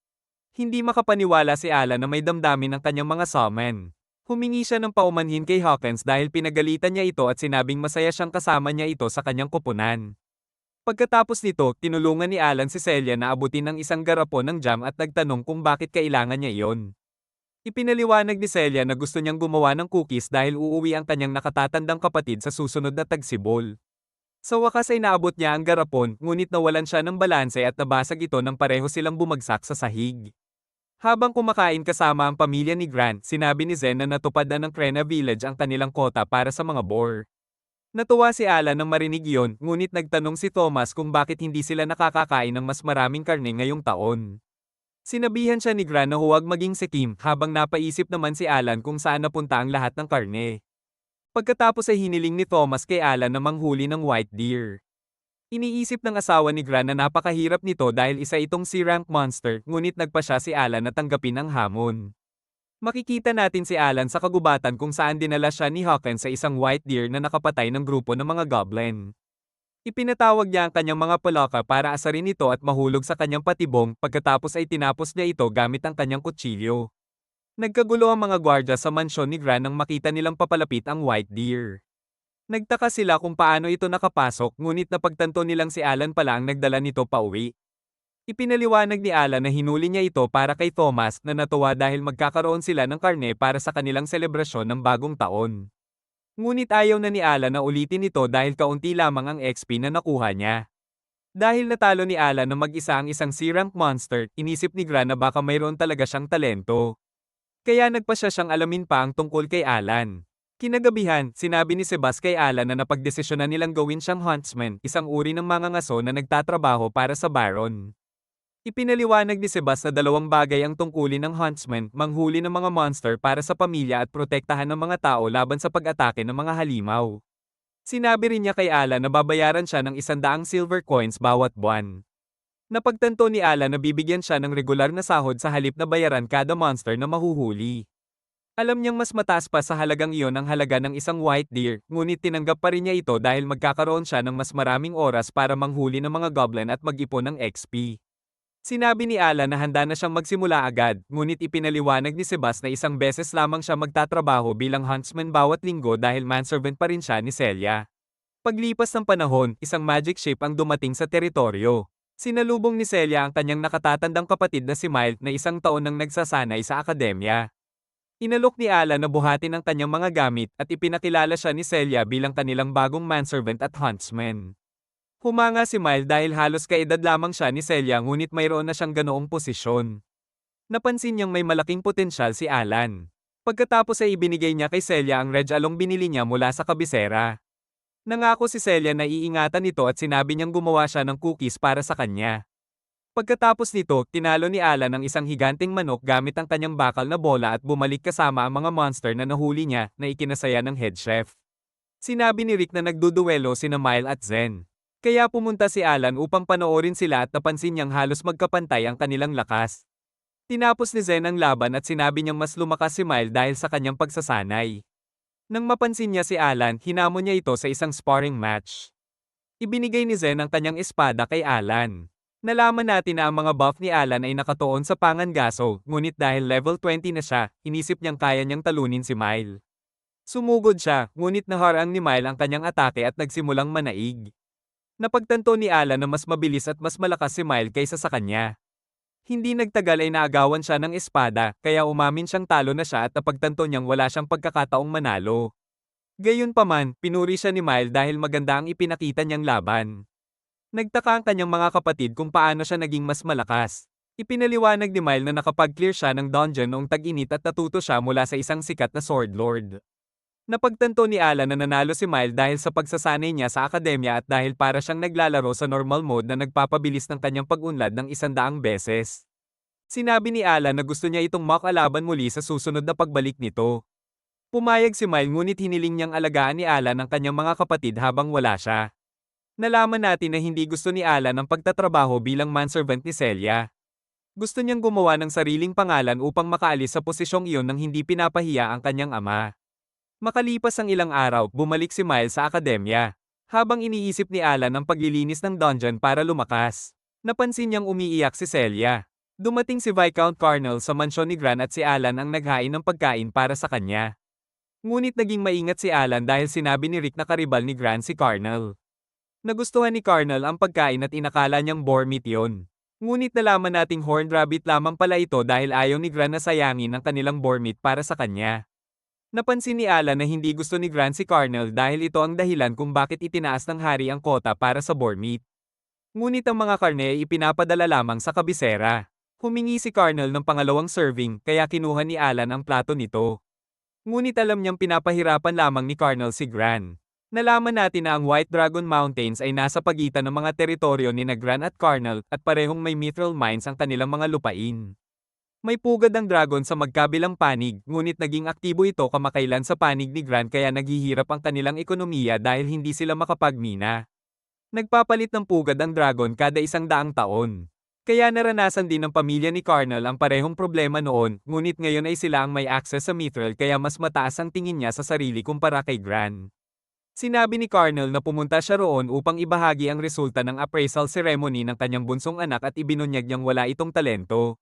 Hindi makapaniwala si Alan na may damdamin ng kanyang mga summon. Humingi siya ng paumanhin kay Hawkins dahil pinagalitan niya ito at sinabing masaya siyang kasama niya ito sa kanyang koponan. Pagkatapos nito, tinulungan ni Alan si Celia na abutin ng isang garapon ng jam at nagtanong kung bakit kailangan niya iyon. Ipinaliwanag ni Celia na gusto niyang gumawa ng cookies dahil uuwi ang kanyang nakatatandang kapatid sa susunod na tagsibol. Sa wakas ay naabot niya ang garapon, ngunit nawalan siya ng balanse at nabasag ito nang pareho silang bumagsak sa sahig. Habang kumakain kasama ang pamilya ni Grant, sinabi ni Zen na natupad na ng Krena Village ang kanilang kota para sa mga boar. Natuwa si Alan nang marinig iyon, ngunit nagtanong si Thomas kung bakit hindi sila nakakakain ng mas maraming karne ngayong taon. Sinabihan siya ni Grant na huwag maging sikim habang napaisip naman si Alan kung saan napunta ang lahat ng karne. Pagkatapos ay hiniling ni Thomas kay Alan na manghuli ng white deer. Iniisip ng asawa ni Grant na napakahirap nito dahil isa itong C-rank monster, ngunit nagpa siya si Alan na tanggapin ang hamon. Makikita natin si Alan sa kagubatan kung saan dinala siya ni Hawkins sa isang white deer na nakapatay ng grupo ng mga goblin. Ipinatawag niya ang kanyang mga palaka para asarin ito at mahulog sa kanyang patibong, pagkatapos ay tinapos niya ito gamit ang kanyang kutsilyo. Nagkagulo ang mga gwardya sa mansyon ni Grant nang makita nilang papalapit ang white deer. Nagtaka sila kung paano ito nakapasok, ngunit napagtanto nilang si Alan pala ang nagdala nito pauwi. Ipinaliwanag ni Alan na hinuli niya ito para kay Thomas na natuwa dahil magkakaroon sila ng karne para sa kanilang selebrasyon ng bagong taon. Ngunit ayaw na ni Alan na ulitin ito dahil kaunti lamang ang XP na nakuha niya. Dahil natalo ni Alan na mag-isa ang isang C-rank monster, inisip ni Grant na baka mayroon talaga siyang talento. Kaya nagpa siya siyang alamin pa ang tungkol kay Alan. Kinagabihan, sinabi ni Sebas kay Alan na napagdesisyonan nilang gawin siyang huntsman, isang uri ng mangangaso na nagtatrabaho para sa Baron. Ipinaliwanag ni Sebas na dalawang bagay ang tungkulin ng huntsman, manghuli ng mga monster para sa pamilya at protektahan ng mga tao laban sa pag-atake ng mga halimaw. Sinabi rin niya kay Alan na babayaran siya ng 100 silver coins bawat buwan. Napagtanto ni Alan na bibigyan siya ng regular na sahod sa halip na bayaran kada monster na mahuhuli. Alam niyang mas mataas pa sa halagang iyon ang halaga ng isang white deer, ngunit tinanggap pa rin niya ito dahil magkakaroon siya ng mas maraming oras para manghuli ng mga goblin at mag-ipon ng XP. Sinabi ni Alan na handa na siyang magsimula agad, ngunit ipinaliwanag ni Sebas na isang beses lamang siya magtatrabaho bilang huntsman bawat linggo dahil manservant pa rin siya ni Celia. Paglipas ng panahon, isang magic ship ang dumating sa teritoryo. Sinalubong ni Celia ang kanyang nakatatandang kapatid na si Miles na isang taon nang nagsasanay sa akademya. Inalok ni Alan na buhatin ang kanyang mga gamit at ipinakilala siya ni Celia bilang kanilang bagong manservant at huntsman. Humanga si Miles dahil halos kaedad lamang siya ni Celia ngunit mayroon na siyang ganoong posisyon. Napansin niyang may malaking potensyal si Alan. Pagkatapos ay ibinigay niya kay Celia ang regalong binili niya mula sa kabisera. Nangako si Celia na iingatan ito at sinabi niyang gumawa siya ng cookies para sa kanya. Pagkatapos nito, tinalo ni Alan ang isang higanting manok gamit ang kanyang bakal na bola at bumalik kasama ang mga monster na nahuli niya na ikinasaya ng head chef. Sinabi ni Rick na nagduduelo sina Mile at Zen. Kaya pumunta si Alan upang panoorin sila at napansin niyang halos magkapantay ang kanilang lakas. Tinapos ni Zen ang laban at sinabi niyang mas lumakas si Mile dahil sa kanyang pagsasanay. Nang mapansin niya si Alan, hinamon niya ito sa isang sparring match. Ibinigay ni Zen ang kanyang espada kay Alan. Nalaman natin na ang mga buff ni Alan ay nakatuon sa pangangaso, ngunit dahil level 20 na siya, inisip niyang kaya niyang talunin si Mile. Sumugod siya, ngunit naharang ni Mile ang kanyang atake at nagsimulang manaig. Napagtanto ni Alan na mas mabilis at mas malakas si Mile kaysa sa kanya. Hindi nagtagal ay naagawan siya ng espada, kaya umamin siyang talo na siya at napagtanto niyang wala siyang pagkakataong manalo. Gayunpaman, pinuri siya ni Mile dahil maganda ang ipinakita niyang laban. Nagtaka ang kanyang mga kapatid kung paano siya naging mas malakas. Ipinaliwanag ni Mile na nakapag-clear siya ng dungeon noong tag-init at natuto siya mula sa isang sikat na sword lord. Napagtanto ni Alan na nanalo si Mile dahil sa pagsasanay niya sa akademya at dahil para siyang naglalaro sa normal mode na nagpapabilis ng kanyang pag-unlad ng 100 beses. Sinabi ni Alan na gusto niya itong makalaban muli sa susunod na pagbalik nito. Pumayag si Mile ngunit hiniling niyang alagaan ni Alan ang kanyang mga kapatid habang wala siya. Nalaman natin na hindi gusto ni Alan ang pagtatrabaho bilang manservant ni Celia. Gusto niyang gumawa ng sariling pangalan upang makaalis sa posisyong iyon nang hindi pinapahiya ang kanyang ama. Makalipas ang ilang araw, bumalik si Miles sa akademya. Habang iniisip ni Alan ang paglilinis ng dungeon para lumakas, napansin niyang umiiyak si Celia. Dumating si Viscount Carnel sa mansyon ni Gran at si Alan ang naghain ng pagkain para sa kanya. Ngunit naging maingat si Alan dahil sinabi ni Rick na karibal ni Gran si Carnel. Nagustuhan ni Carnel ang pagkain at inakala niyang boar meat yun. Ngunit nalaman nating horned rabbit lamang pala ito dahil ayaw ni Gran na sayangin ang kanilang boar meat para sa kanya. Napansin ni Alan na hindi gusto ni Gran si Carnel dahil ito ang dahilan kung bakit itinaas ng hari ang kota para sa boar meat. Ngunit ang mga karne ay ipinapadala lamang sa kabisera. Humingi si Carnel ng pangalawang serving kaya kinuha ni Alan ang plato nito. Ngunit alam niyang pinapahirapan lamang ni Carnel si Gran. Nalaman natin na ang White Dragon Mountains ay nasa pagitan ng mga teritoryo ni Gran at Carnel at parehong may mithril mines ang kanilang mga lupain. May pugad ang dragon sa magkabilang panig, ngunit naging aktibo ito kamakailan sa panig ni Gran kaya naghihirap ang kanilang ekonomiya dahil hindi sila makapagmina. Nagpapalit ng pugad ang dragon kada 100 taon. Kaya naranasan din ng pamilya ni Carnel ang parehong problema noon, ngunit ngayon ay sila ang may access sa mithril kaya mas mataas ang tingin niya sa sarili kumpara kay Gran. Sinabi ni Carnel na pumunta siya roon upang ibahagi ang resulta ng appraisal ceremony ng kanyang bunsong anak at ibinunyag niyang wala itong talento.